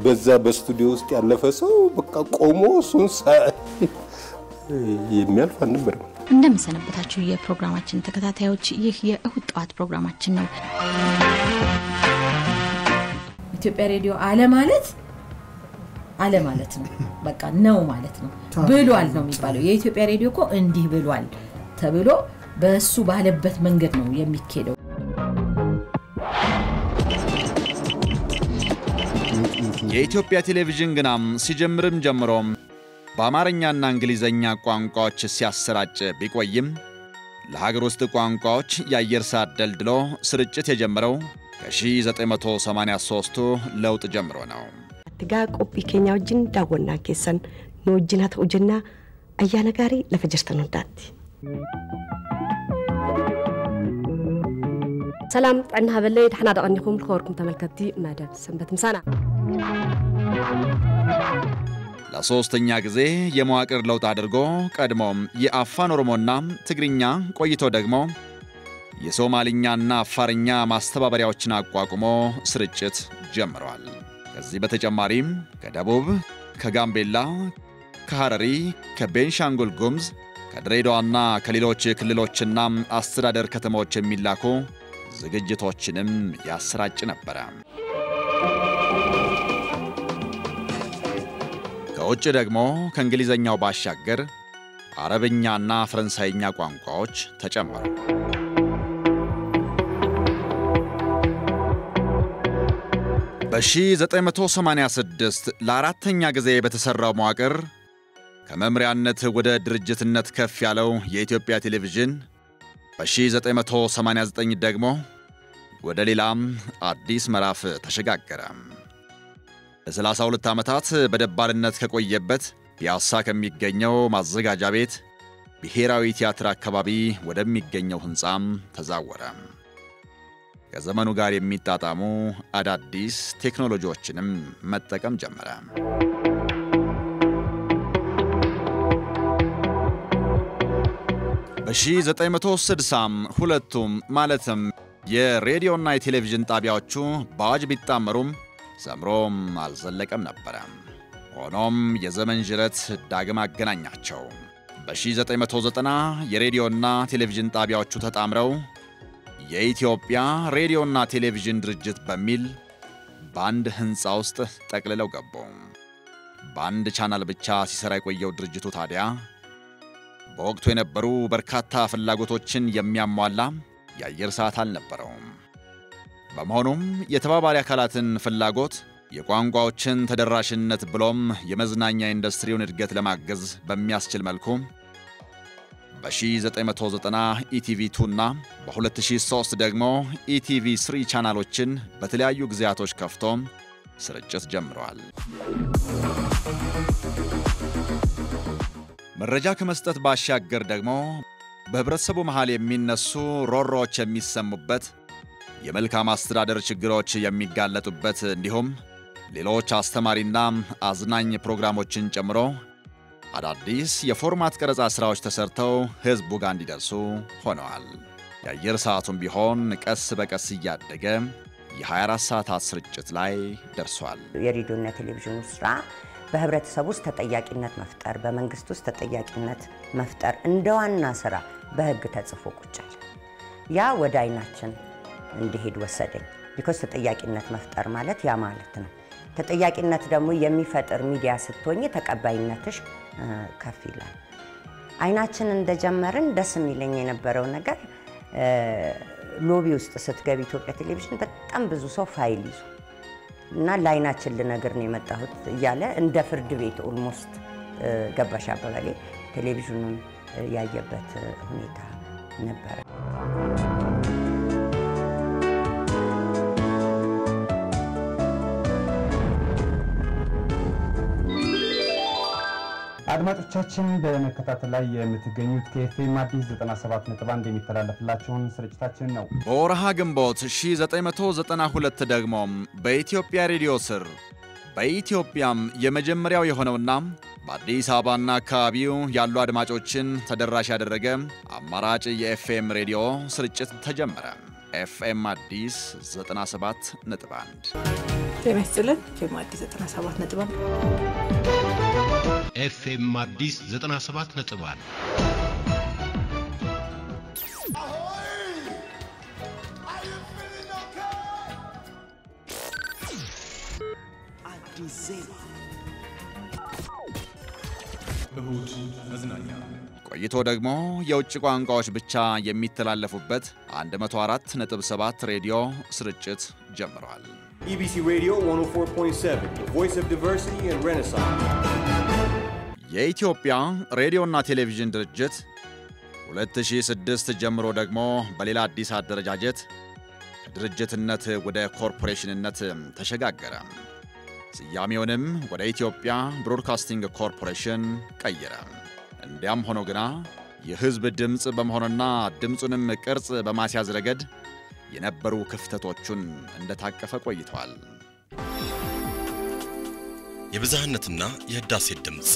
በዛ በስቱዲዮ ውስጥ ያለፈ ሰው በቃ ቆሞ እሱን የሚያልፍ አልነበረም እንደምሰነበታችሁ የፕሮግራማችን ተከታታዮች ይህ የእሁድ ጠዋት ፕሮግራማችን ነው ኢትዮጵያ ሬዲዮ አለ ማለት ነው በቃ ነው ማለት ነው ብሏል ነው የሚባለው የኢትዮጵያ ሬዲዮ እኮ እንዲህ ብሏል ተብሎ በሱ ባለበት መንገድ ነው የሚኬደው የኢትዮጵያ ቴሌቪዥን ግናም ሲጀምርም ጀምሮም በአማርኛና እንግሊዘኛ ቋንቋዎች ሲያሰራጭ ቢቆይም ለሀገር ውስጥ ቋንቋዎች የአየር ሰዓት ደልድሎ ስርጭት የጀመረው ከ1983 ለውጥ ጀምሮ ነው ትጋ ቆፒ ኬኛ ወጅን ዳወና ኬሰን ኖጅና ተውጅና አያና ጋሪ ለፈጀርተን ወዳት ሰላም ጠና በለይ ድحنا ደቀንኩም ከወርኩም ተመልከቲ ማደብ ሰንበት ምሳና ለሶስተኛ ጊዜ የመዋቅር ለውጥ አድርጎ ቀድሞም የአፋን ኦሮሞና ትግርኛ ቆይቶ ደግሞ የሶማሊኛና አፋርኛ ማስተባበሪያዎችን አቋቁሞ ስርጭት ጀምሯል ከዚህ በተጨማሪም ከደቡብ ከጋምቤላ ከሐረሪ ከቤንሻንጉል ጉሙዝ ከድሬዳዋና ከሌሎች ክልሎችና አስተዳደር ከተሞች የሚላኩ ዝግጅቶችንም ያሰራጭ ነበር። ከውጭ ደግሞ ከእንግሊዘኛው ባሻገር አረብኛና ፈረንሳይኛ ቋንቋዎች ተጨመሩ። በ1986 ለአራተኛ ጊዜ በተሰራው መዋቅር ከመምሪያነት ወደ ድርጅትነት ከፍ ያለው የኢትዮጵያ ቴሌቪዥን በ1989 ደግሞ ወደ ሌላም አዲስ ምዕራፍ ተሸጋገረ። ለ32 ዓመታት በደባልነት ከቆየበት ፒያሳ ከሚገኘው ማዘጋጃ ቤት ብሔራዊ ቲያትር አካባቢ ወደሚገኘው ሕንጻም ተዛወረ። ከዘመኑ ጋር የሚጣጣሙ አዳዲስ ቴክኖሎጂዎችንም መጠቀም ጀመረ። በ1960 ሁለቱም ማለትም የሬዲዮና የቴሌቪዥን ጣቢያዎቹ በአዋጅ ቢጣመሩም ሰምሮም አልዘለቀም ነበር። ሆኖም የዘመን ጅረት ዳግም አገናኛቸው። በ1990 የሬዲዮና ቴሌቪዥን ጣቢያዎቹ ተጣምረው የኢትዮጵያ ሬዲዮና ቴሌቪዥን ድርጅት በሚል በአንድ ሕንጻ ውስጥ ጠቅልለው ገቡ። በአንድ ቻናል ብቻ ሲሰራ የቆየው ድርጅቱ ታዲያ በወቅቱ የነበሩ በርካታ ፍላጎቶችን የሚያሟላ የአየር ሰዓት አልነበረውም። በመሆኑም የተባባሪ አካላትን ፍላጎት፣ የቋንቋዎችን ተደራሽነት ብሎም የመዝናኛ ኢንዱስትሪውን እድገት ለማገዝ በሚያስችል መልኩ በ1990 ኢቲቪ2 እና በ2003 ደግሞ ኢቲቪ3 ቻናሎችን በተለያዩ ጊዜያቶች ከፍቶ ስርጭት ጀምረዋል። መረጃ ከመስጠት ባሻገር ደግሞ በህብረተሰቡ መሃል የሚነሱ ሮሮዎች የሚሰሙበት፣ የመልካም አስተዳደር ችግሮች የሚጋለጡበት እንዲሁም ሌሎች አስተማሪና አዝናኝ ፕሮግራሞችን ጨምሮ አዳዲስ የፎርማት ቀረጻ ስራዎች ተሰርተው ህዝቡ ጋር እንዲደርሱ ሆነዋል። የአየር ሰዓቱም ቢሆን ቀስ በቀስ እያደገ የ24 ሰዓታት ስርጭት ላይ ደርሷል። የሬዲዮና ቴሌቪዥን ስራ በህብረተሰቡ ውስጥ ተጠያቂነት መፍጠር፣ በመንግስት ውስጥ ተጠያቂነት መፍጠር እንደ ዋና ስራ በህግ ተጽፎ ቁጫል። ያ ወደ አይናችን እንዲሄድ ወሰደኝ። ቢኮዝ ተጠያቂነት መፍጠር ማለት ያ ማለት ነው። ተጠያቂነት ደግሞ የሚፈጥር ሚዲያ ስትሆኝ ተቀባይነትሽ ከፍ ይላል። አይናችን እንደጀመርን ደስ የሚለኝ የነበረው ነገር ሎቢ ውስጥ ስትገቢ ኢትዮጵያ ቴሌቪዥን በጣም ብዙ ሰው ፋይል ይዞ እና ለአይናችን ልነግር ነው የመጣሁት እያለ እንደ ፍርድ ቤት ኦልሞስት ገባሽ አባባሌ ቴሌቪዥኑን ያየበት ሁኔታ ነበረ። አድማጮቻችን በመከታተል ላይ የምትገኙት ከኤፍኤም አዲስ 97.1 የሚተላለፍላችሁን ስርጭታችን ነው። በወርሃ ግንቦት 1992 ደግሞ በኢትዮጵያ ሬዲዮ ስር በኢትዮጵያም የመጀመሪያው የሆነውና በአዲስ አበባና አካባቢው ያሉ አድማጮችን ተደራሽ ያደረገ አማራጭ የኤፍኤም ሬዲዮ ስርጭት ተጀመረ። ኤፍኤም አዲስ 97.1 ጤና ይስጥልን። ኤፍኤም አዲስ 97.1 ኤፍኤም አዲስ 97.1 አዲስ ዜማ እሁድ መዝናኛ ቆይቶ ደግሞ የውጭ ቋንቋዎች ብቻ የሚተላለፉበት 104.7 ሬዲዮ ስርጭት ጀምሯል። EBC Radio 104.7, the voice of diversity and renaissance. የኢትዮጵያ ሬዲዮና ቴሌቪዥን ድርጅት 2006 ጀምሮ ደግሞ በሌላ አዲስ አደረጃጀት ከድርጅትነት ወደ ኮርፖሬሽንነት ተሸጋገረ። ስያሜውንም ወደ ኢትዮጵያ ብሮድካስቲንግ ኮርፖሬሽን ቀየረ። እንዲያም ሆኖ ግና የህዝብ ድምጽ በመሆንና ድምጹንም ቅርጽ በማስያዝ ረገድ የነበሩ ክፍተቶቹን እንደታቀፈ ቆይቷል። የብዝሃነትና የህዳሴ ድምጽ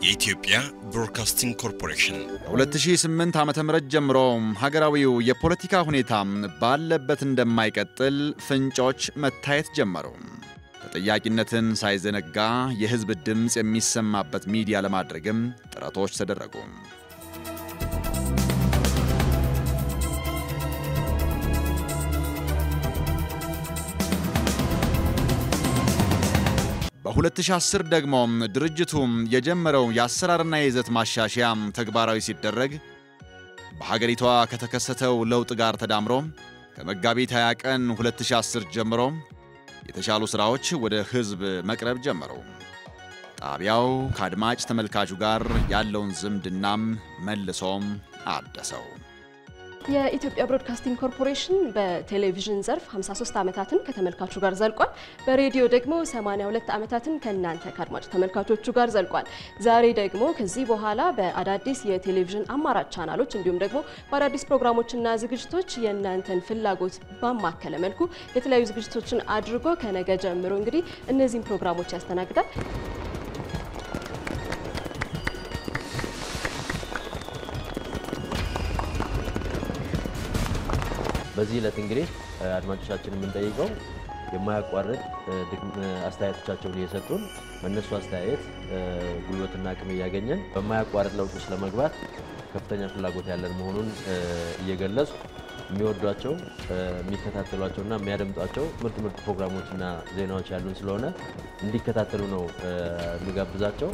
የኢትዮጵያ ብሮድካስቲንግ ኮርፖሬሽን ከ2008 ዓመተ ምህረት ጀምሮ ሀገራዊው የፖለቲካ ሁኔታ ባለበት እንደማይቀጥል ፍንጮች መታየት ጀመሩ። ተጠያቂነትን ሳይዘነጋ የህዝብ ድምጽ የሚሰማበት ሚዲያ ለማድረግም ጥረቶች ተደረጉ። በ2010 ደግሞ ድርጅቱ የጀመረው የአሰራርና የይዘት ማሻሻያ ተግባራዊ ሲደረግ በሀገሪቷ ከተከሰተው ለውጥ ጋር ተዳምሮ ከመጋቢት 20 ቀን 2010 ጀምሮ የተሻሉ ስራዎች ወደ ህዝብ መቅረብ ጀመሩ። ጣቢያው ከአድማጭ ተመልካቹ ጋር ያለውን ዝምድናም መልሶም አደሰው። የኢትዮጵያ ብሮድካስቲንግ ኮርፖሬሽን በቴሌቪዥን ዘርፍ 53 ዓመታትን ከተመልካቹ ጋር ዘልቋል። በሬዲዮ ደግሞ 82 ዓመታትን ከናንተ ከአድማጭ ተመልካቾቹ ጋር ዘልቋል። ዛሬ ደግሞ ከዚህ በኋላ በአዳዲስ የቴሌቪዥን አማራጭ ቻናሎች እንዲሁም ደግሞ በአዳዲስ ፕሮግራሞችና ዝግጅቶች የናንተን ፍላጎት ባማከለ መልኩ የተለያዩ ዝግጅቶችን አድርጎ ከነገ ጀምሮ እንግዲህ እነዚህን ፕሮግራሞች ያስተናግዳል። በዚህ ዕለት እንግዲህ አድማጮቻችንን የምንጠይቀው የማያቋርጥ አስተያየቶቻቸውን እየሰጡን በእነሱ አስተያየት ጉልበትና አቅም እያገኘን በማያቋርጥ ለውጥ ውስጥ ለመግባት ከፍተኛ ፍላጎት ያለን መሆኑን እየገለጹ የሚወዷቸው የሚከታተሏቸውና የሚያደምጧቸው ምርጥ ፕሮግራሞችና ዜናዎች ያሉን ስለሆነ እንዲከታተሉ ነው የሚጋብዛቸው።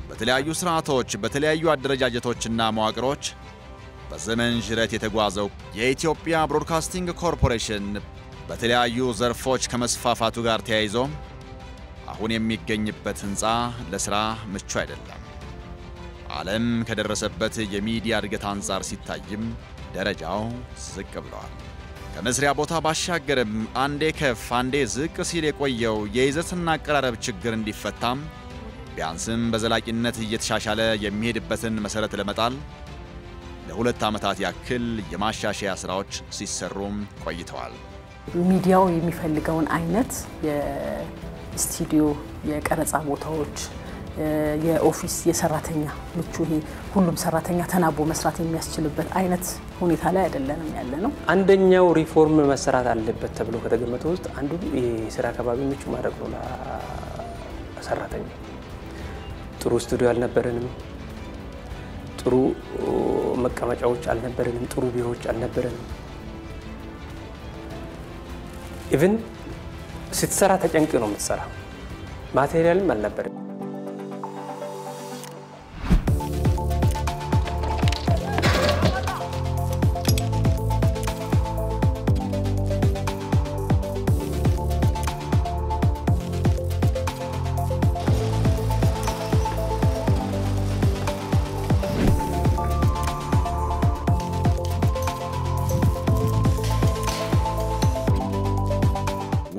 በተለያዩ ስርዓቶች በተለያዩ አደረጃጀቶችና መዋቅሮች በዘመን ጅረት የተጓዘው የኢትዮጵያ ብሮድካስቲንግ ኮርፖሬሽን በተለያዩ ዘርፎች ከመስፋፋቱ ጋር ተያይዞ አሁን የሚገኝበት ህንፃ ለስራ ምቹ አይደለም። ዓለም ከደረሰበት የሚዲያ እድገት አንፃር ሲታይም ደረጃው ዝቅ ብሏል። ከመስሪያ ቦታ ባሻገርም አንዴ ከፍ አንዴ ዝቅ ሲል የቆየው የይዘትና አቀራረብ ችግር እንዲፈታም ቢያንስም በዘላቂነት እየተሻሻለ የሚሄድበትን መሰረት ለመጣል ለሁለት ዓመታት ያክል የማሻሻያ ስራዎች ሲሰሩም ቆይተዋል። ሚዲያው የሚፈልገውን አይነት የስቱዲዮ የቀረጻ ቦታዎች የኦፊስ የሰራተኛ ምቹ ሁሉም ሰራተኛ ተናቦ መስራት የሚያስችልበት አይነት ሁኔታ ላይ አይደለንም ያለነው። አንደኛው ሪፎርም መሰራት አለበት ተብሎ ከተገመተው ውስጥ አንዱ የሥራ አካባቢ ምቹ ማድረግ ነው ለሰራተኛ። ጥሩ ስቱዲዮ አልነበረንም፣ ጥሩ መቀመጫዎች አልነበረንም፣ ጥሩ ቢሮዎች አልነበረንም። ኢቭን ስትሰራ ተጨንቅ ነው የምትሰራ። ማቴሪያልም አልነበረም።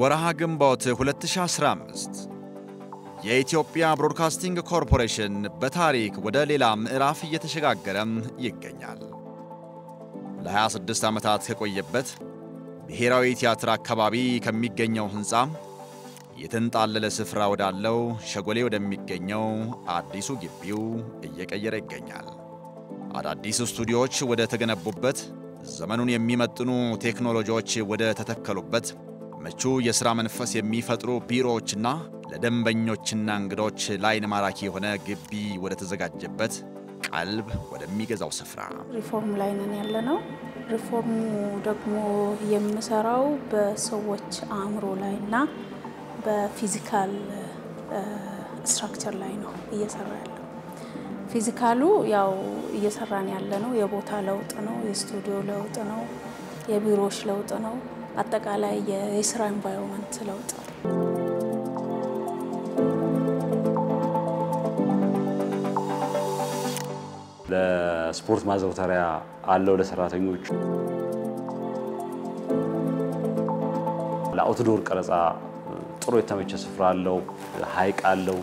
ወርሃ ግንቦት 2015 የኢትዮጵያ ብሮድካስቲንግ ኮርፖሬሽን በታሪክ ወደ ሌላ ምዕራፍ እየተሸጋገረ ይገኛል። ለ26 ዓመታት ከቆየበት ብሔራዊ ቲያትር አካባቢ ከሚገኘው ህንፃ የተንጣለለ ስፍራ ወዳለው ሸጎሌ ወደሚገኘው አዲሱ ግቢው እየቀየረ ይገኛል። አዳዲስ ስቱዲዮዎች ወደ ተገነቡበት፣ ዘመኑን የሚመጥኑ ቴክኖሎጂዎች ወደ ተተከሉበት፣ ምቹ የሥራ መንፈስ የሚፈጥሩ ቢሮዎችና ለደንበኞችና እንግዶች ላይን ማራኪ የሆነ ግቢ ወደ ተዘጋጀበት ቀልብ ወደሚገዛው ስፍራ ሪፎርም ላይ ነን ያለነው። ሪፎርሙ ደግሞ የሚሰራው በሰዎች አእምሮ ላይና በፊዚካል ስትራክቸር ላይ ነው እየሰራ ያለው። ፊዚካሉ ያው እየሰራን ያለነው የቦታ ለውጥ ነው፣ የስቱዲዮ ለውጥ ነው፣ የቢሮዎች ለውጥ ነው፣ አጠቃላይ የስራ ኤንቫይሮንመንት ለውጥ ነው። ለስፖርት ማዘውተሪያ አለው፣ ለሰራተኞች ለአውትዶር ቀረጻ ጥሩ የተመቸ ስፍራ አለው፣ ሀይቅ አለው።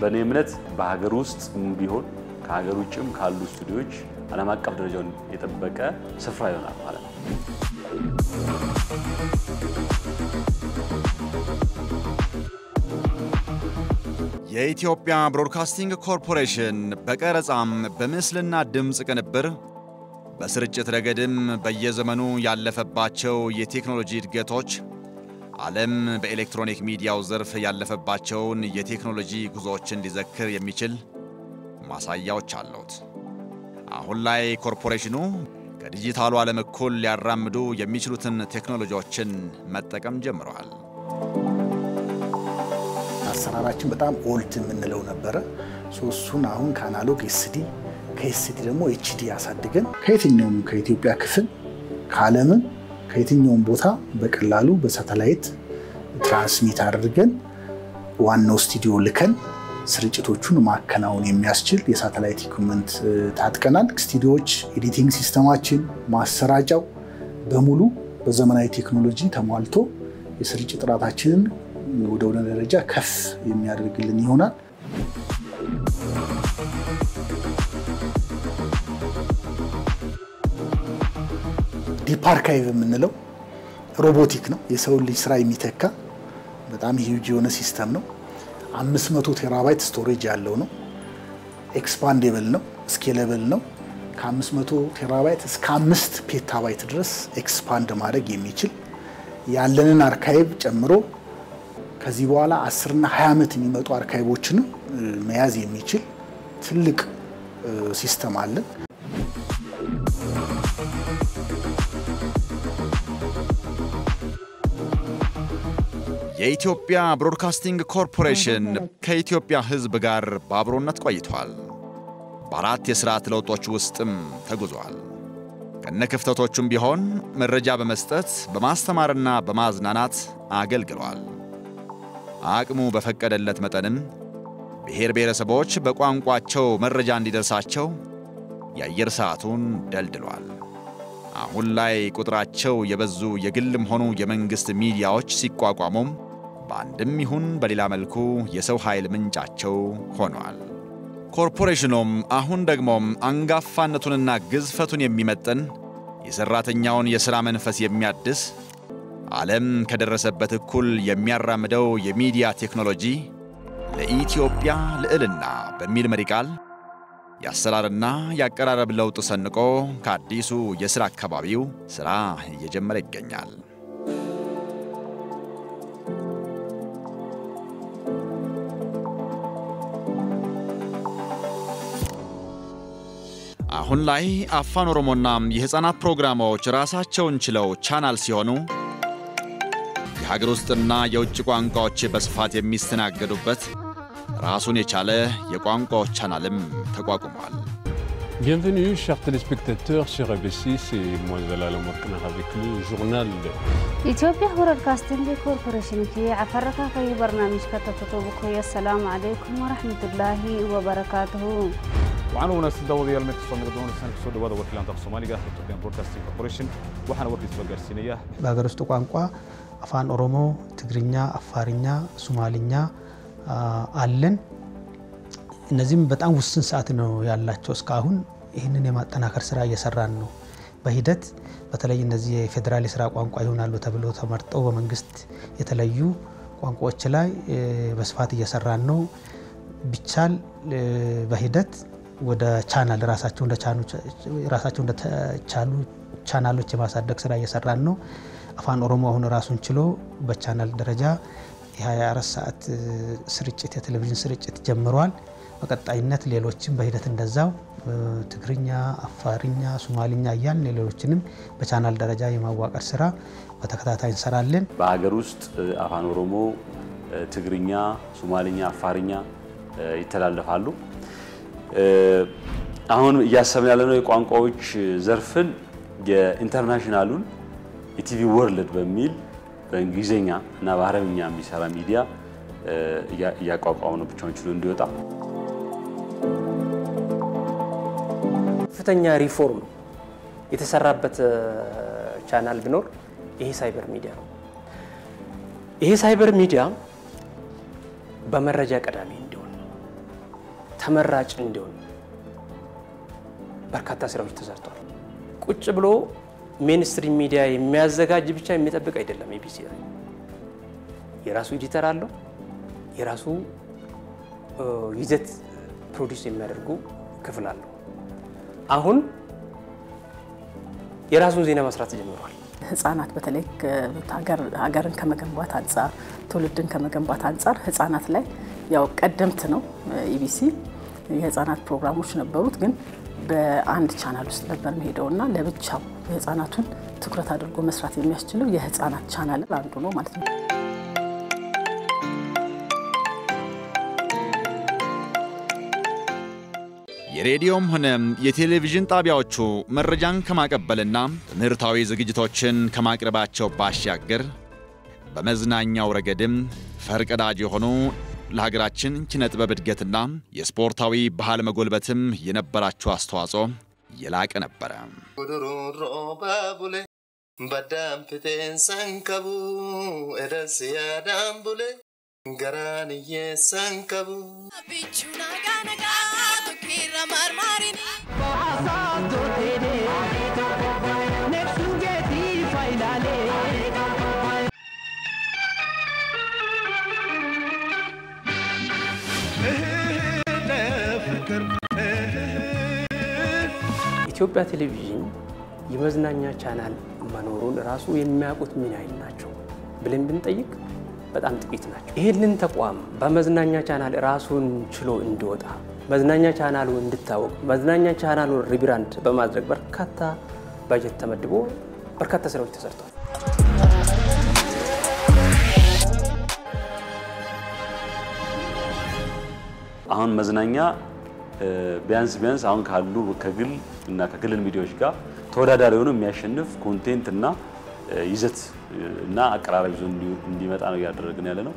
በእኔ እምነት በሀገር ውስጥ ቢሆን ከሀገር ውጭም ካሉ ስቱዲዮዎች ዓለም አቀፍ ደረጃውን የጠበቀ ስፍራ ይሆናል ማለት ነው። የኢትዮጵያ ብሮድካስቲንግ ኮርፖሬሽን በቀረጻም በምስልና ድምጽ ቅንብር በስርጭት ረገድም በየዘመኑ ያለፈባቸው የቴክኖሎጂ እድገቶች ዓለም በኤሌክትሮኒክ ሚዲያው ዘርፍ ያለፈባቸውን የቴክኖሎጂ ጉዞዎችን ሊዘክር የሚችል ማሳያዎች አሉት። አሁን ላይ ኮርፖሬሽኑ ከዲጂታሉ ዓለም እኩል ሊያራምዱ የሚችሉትን ቴክኖሎጂዎችን መጠቀም ጀምረዋል። አሰራራችን በጣም ኦልድ የምንለው ነበረ። እሱን አሁን ከአናሎግ ኤስዲ ከኤስዲ ደግሞ ኤችዲ ያሳድገን ከየትኛውም ከኢትዮጵያ ክፍል ከዓለምም ከየትኛውም ቦታ በቀላሉ በሳተላይት ትራንስሚት አድርገን ዋናው ስቱዲዮ ልከን ስርጭቶቹን ማከናወን የሚያስችል የሳተላይት ኢኩዊፕመንት ታጥቀናል። ስቱዲዮዎች ኤዲቲንግ ሲስተማችን ማሰራጫው በሙሉ በዘመናዊ ቴክኖሎጂ ተሟልቶ የስርጭት ጥራታችንን ወደ ደረጃ ከፍ የሚያደርግልን ይሆናል። ዲፕ አርካይቭ የምንለው ሮቦቲክ ነው። የሰው ልጅ ስራ የሚተካ በጣም ሂውጅ የሆነ ሲስተም ነው። 500 ቴራባይት ስቶሬጅ ያለው ነው። ኤክስፓንዴብል ነው፣ ስኬሌብል ነው። ከ500 ቴራባይት እስከ 5 ፔታባይት ድረስ ኤክስፓንድ ማድረግ የሚችል ያለንን አርካይቭ ጨምሮ ከዚህ በኋላ 10 እና 20 ዓመት የሚመጡ አርካይቮችን መያዝ የሚችል ትልቅ ሲስተም አለን። የኢትዮጵያ ብሮድካስቲንግ ኮርፖሬሽን ከኢትዮጵያ ሕዝብ ጋር በአብሮነት ቆይቷል። በአራት የሥርዓት ለውጦች ውስጥም ተጉዟል። ከነክፍተቶቹም ቢሆን መረጃ በመስጠት በማስተማርና በማዝናናት አገልግሏል። አቅሙ በፈቀደለት መጠንም ብሔር ብሔረሰቦች በቋንቋቸው መረጃ እንዲደርሳቸው የአየር ሰዓቱን ደልድሏል። አሁን ላይ ቁጥራቸው የበዙ የግልም ሆኑ የመንግስት ሚዲያዎች ሲቋቋሙም በአንድም ይሁን በሌላ መልኩ የሰው ኃይል ምንጫቸው ሆኗል። ኮርፖሬሽኑም አሁን ደግሞም አንጋፋነቱንና ግዝፈቱን የሚመጥን የሰራተኛውን የሥራ መንፈስ የሚያድስ ዓለም ከደረሰበት እኩል የሚያራምደው የሚዲያ ቴክኖሎጂ ለኢትዮጵያ ልዕልና በሚል መሪ ቃል የአሰራርና የአቀራረብ ለውጥ ሰንቆ ከአዲሱ የሥራ አካባቢው ሥራ እየጀመረ ይገኛል። አሁን ላይ አፋን ኦሮሞና የሕፃናት ፕሮግራሞች ራሳቸውን ችለው ቻናል ሲሆኑ የሀገር ውስጥና የውጭ ቋንቋዎች በስፋት የሚስተናገዱበት ራሱን የቻለ የቋንቋዎች ቻናልም ተቋቁሟል። Bienvenue chers téléspectateurs sur ABC, c'est moi Zalal Morkana avec le journal Ethiopia Broadcasting Corporation qui عفرك في برنامج كتبتوبك السلام عليكم ورحمة الله وبركاته. وعن وناس الدولية المتصل دون سنة سود وهذا وكيل عن الصومالية Ethiopia Broadcasting Corporation وحنا ورقة فقرسينية. بقرستو قانقوا أفان أورومو تجرينيا أفارينيا سومالينيا አለን እነዚህም በጣም ውስን ሰዓት ነው ያላቸው እስካሁን ይሄንን የማጠናከር ስራ እየሰራን ነው በሂደት በተለይ እነዚህ የፌደራል የሥራ ቋንቋ ይሆናሉ ተብሎ ተመርጠው በመንግስት የተለዩ ቋንቋዎች ላይ በስፋት እየሰራን ነው ቢቻል በሂደት ወደ ቻናል ራሳቸው እንደ ቻሉ ቻናሎች የማሳደግ ስራ እየሰራን ነው አፋን ኦሮሞ አሁን ራሱን ችሎ በቻናል ደረጃ የ24 ሰዓት ስርጭት የቴሌቪዥን ስርጭት ጀምሯል በቀጣይነት ሌሎችም በሂደት እንደዛው ትግርኛ አፋርኛ ሶማሊኛ ያን ሌሎችንም በቻናል ደረጃ የማዋቀር ስራ በተከታታይ እንሰራለን በአገር ውስጥ አፋን ኦሮሞ ትግርኛ ሶማሊኛ አፋርኛ ይተላለፋሉ አሁን እያሰብን ያለነው የቋንቋዎች ዘርፍን የኢንተርናሽናሉን ኢቲቪ ወርልድ በሚል በእንግሊዝኛ እና በአረብኛ የሚሰራ ሚዲያ ያቋቋመው ብቻውን ችሎ እንዲወጣ ከፍተኛ ሪፎርም የተሰራበት ቻናል ቢኖር ይሄ ሳይበር ሚዲያ ነው። ይሄ ሳይበር ሚዲያ በመረጃ ቀዳሚ እንዲሆን ተመራጭ እንዲሆን በርካታ ስራዎች ተሰርተዋል። ቁጭ ብሎ ሜንስትሪም ሚዲያ የሚያዘጋጅ ብቻ የሚጠብቅ አይደለም ኤቢሲ የራሱ ኤዲተር አለው የራሱ ይዘት ፕሮዲዩስ የሚያደርጉ ክፍል አለው አሁን የራሱን ዜና መስራት ጀምሯል ህፃናት በተለይ ሀገርን ከመገንባት አንጻር ትውልድን ከመገንባት አንጻር ህፃናት ላይ ያው ቀደምት ነው ኢቢሲ የህፃናት ፕሮግራሞች ነበሩት ግን በአንድ ቻናል ውስጥ ነበር የሚሄደውና ለብቻው የህፃናቱን ትኩረት አድርጎ መስራት የሚያስችለው የህፃናት ቻናል አንዱ ነው ማለት ነው። የሬዲዮም ሆነ የቴሌቪዥን ጣቢያዎቹ መረጃን ከማቀበልና ትምህርታዊ ዝግጅቶችን ከማቅረባቸው ባሻገር በመዝናኛው ረገድም ፈርቀዳጅ የሆኑ ለሀገራችን ኪነ ጥበብ እድገትና የስፖርታዊ ባህል መጎልበትም የነበራቸው አስተዋጽኦ የላቀ ነበረ። badam piten sankabu edasiya dambule garaniye sankabu bichuna ganaga tukira marmarini bahasato tere nexugeti failale ኢትዮጵያ ቴሌቪዥን የመዝናኛ ቻናል መኖሩን ራሱ የሚያውቁት ምን አይል ናቸው ብለን ብንጠይቅ በጣም ጥቂት ናቸው። ይሄንን ተቋም በመዝናኛ ቻናል ራሱን ችሎ እንዲወጣ መዝናኛ ቻናሉ እንድታወቅ መዝናኛ ቻናሉ ሪብራንድ በማድረግ በርካታ ባጀት ተመድቦ በርካታ ስራዎች ተሰርተዋል። አሁን መዝናኛ ቢያንስ አሁን ካሉ ከግል እና ከክልል ሚዲያዎች ጋር ተወዳዳሪ ሆኖ የሚያሸንፍ ኮንቴንት እና ይዘት እና አቀራረብ ይዞ እንዲመጣ ነው ያደረግን ያለ ነው።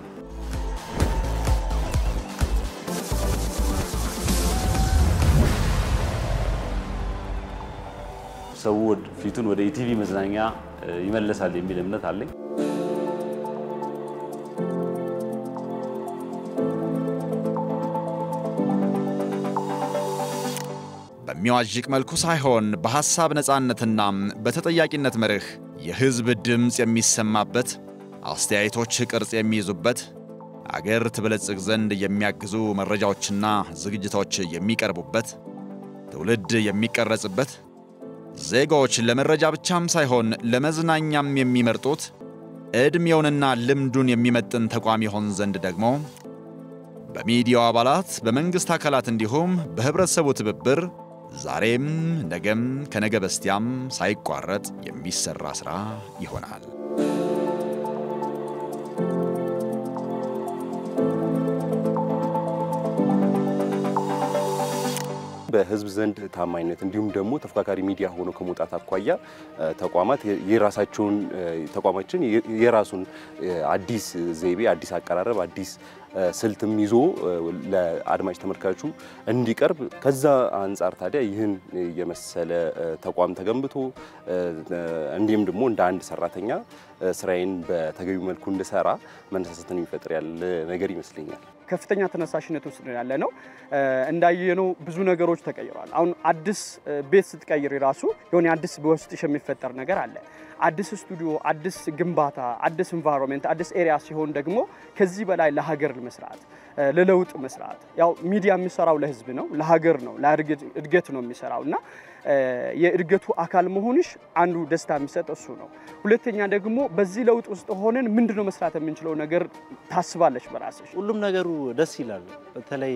ሰው ፊቱን ወደ ኢቲቪ መዝናኛ ይመለሳል የሚል እምነት አለኝ። በሚዋዥቅ መልኩ ሳይሆን በሐሳብ ነፃነትና በተጠያቂነት መርህ የህዝብ ድምጽ የሚሰማበት አስተያየቶች ቅርጽ የሚይዙበት አገር ትበለጽግ ዘንድ የሚያግዙ መረጃዎችና ዝግጅቶች የሚቀርቡበት ትውልድ የሚቀረጽበት ዜጎች ለመረጃ ብቻም ሳይሆን ለመዝናኛም የሚመርጡት እድሜውንና ልምዱን የሚመጥን ተቋም ይሆን ዘንድ ደግሞ በሚዲያው አባላት በመንግስት አካላት እንዲሁም በህብረተሰቡ ትብብር ዛሬም ነገም ከነገ በስቲያም ሳይቋረጥ የሚሰራ ስራ ይሆናል። በህዝብ ዘንድ ታማኝነት እንዲሁም ደግሞ ተፈካካሪ ሚዲያ ሆኖ ከመውጣት አኳያ ተቋማት የራሳቸውን ተቋማችን የራሱን አዲስ ዘይቤ አዲስ አቀራረብ አዲስ ስልትም ይዞ ለአድማጭ ተመልካቹ እንዲቀርብ ከዛ አንፃር ታዲያ ይህን የመሰለ ተቋም ተገንብቶ እንዲም ደግሞ እንደ አንድ ሰራተኛ ስራዬን በተገቢው መልኩ እንድሰራ መነሳሳትን የሚፈጥር ያለ ነገር ይመስለኛል። ከፍተኛ ተነሳሽነት ውስጥ ያለ ነው። እንዳየነው ብዙ ነገሮች ተቀይሯል። አሁን አዲስ ቤት ስትቀይር ራሱ የሆነ አዲስ በውስጥሽ የሚፈጠር ነገር አለ። አዲስ ስቱዲዮ፣ አዲስ ግንባታ፣ አዲስ ኢንቫይሮንመንት፣ አዲስ ኤሪያ ሲሆን ደግሞ ከዚህ በላይ ለሀገር መስራት ለለውጥ መስራት ያው ሚዲያ የሚሰራው ለህዝብ ነው፣ ለሀገር ነው፣ ለእድገት ነው የሚሰራውና የእድገቱ አካል መሆንሽ አንዱ ደስታ የሚሰጥ እሱ ነው። ሁለተኛ ደግሞ በዚህ ለውጥ ውስጥ ሆነን ምንድነው መስራት የምንችለው ነገር ታስባለሽ በራስሽ? ሁሉም ነገሩ ደስ ይላል። በተለይ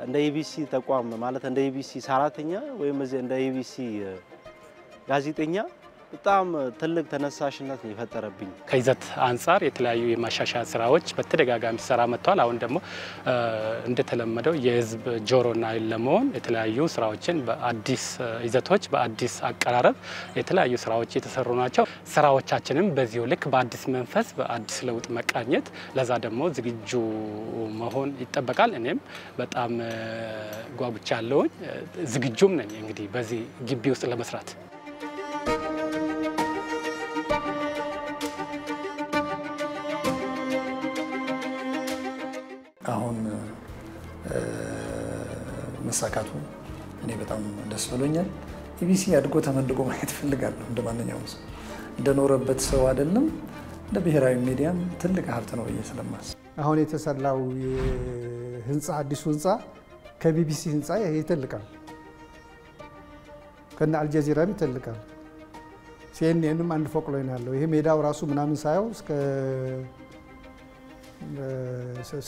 እንደ ኢቢሲ ተቋም ማለት እንደ ኢቢሲ ሰራተኛ ወይም እንደ ኢቢሲ ጋዜጠኛ በጣም ትልቅ ተነሳሽነት ነው የፈጠረብኝ። ከይዘት አንፃር የተለያዩ የማሻሻያ ስራዎች በተደጋጋሚ ሰራ መጥቷል። አሁን ደግሞ እንደተለመደው የህዝብ ጆሮና ለመሆን የተለያዩ ስራዎችን በአዲስ ይዘቶች በአዲስ አቀራረብ የተለያዩ ስራዎች የተሰሩ ናቸው። ስራዎቻችንም በዚሁ ልክ በአዲስ መንፈስ በአዲስ ለውጥ መቃኘት ለዛ ደግሞ ዝግጁ መሆን ይጠበቃል። እኔም በጣም ጓጉቻለሁ፣ ዝግጁም ነኝ እንግዲህ በዚህ ግቢ ውስጥ ለመስራት። አሁን መሳካቱ እኔ በጣም ደስ ብሎኛል። ኢቢሲ አድጎ ተመንድጎ ማየት ፈልጋለሁ። እንደማንኛውም ሰው እንደኖረበት ሰው አይደለም እንደ ብሔራዊ ሚዲያም ትልቅ ሀብት ነው ብዬ ስለማስብ አሁን የተሰላው ህንፃ አዲሱ ህንፃ ከቢቢሲ ህንፃ ይተልቃል፣ ከነ አልጀዚራም ይተልቃል። ሲኤንኤንም አንድ ፎቅ ላይ ነው ያለው። ይሄ ሜዳው ራሱ ምናምን ሳየው እስከ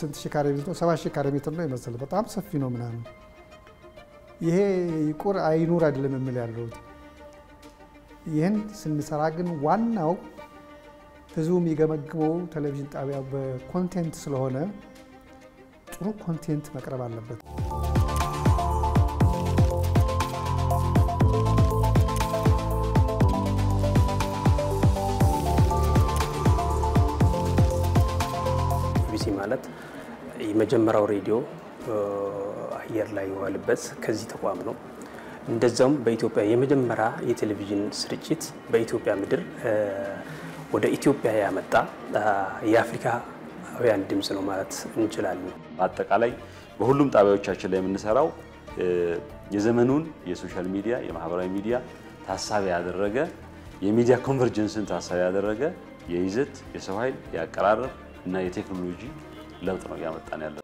ስንት ሺህ ካሬ ሜትር ነው? 70,000 ካሬ ሜትር ነው ይመስል በጣም ሰፊ ነው ምናምን። ይሄ ይቁር አይኑር አይደለም የምል ያለው። ይህን ስንሰራ ግን ዋናው ህዝቡ የሚገመግመው ቴሌቪዥን ጣቢያው በኮንቴንት ስለሆነ ጥሩ ኮንቴንት መቅረብ አለበት። ኢቢሲ ማለት የመጀመሪያው ሬዲዮ አየር ላይ የዋለበት ከዚህ ተቋም ነው። እንደዛውም በኢትዮጵያ የመጀመሪያ የቴሌቪዥን ስርጭት በኢትዮጵያ ምድር ወደ ኢትዮጵያ ያመጣ የአፍሪካውያን ድምጽ ነው ማለት እንችላለን። አጠቃላይ በሁሉም ጣቢያዎቻችን ላይ የምንሰራው የዘመኑን የሶሻል ሚዲያ የማህበራዊ ሚዲያ ታሳቢ ያደረገ የሚዲያ ኮንቨርጀንስን ታሳቢ ያደረገ የይዘት የሰው ኃይል የአቀራረብ እና የቴክኖሎጂ ለውጥ ነው ያመጣን ያለው።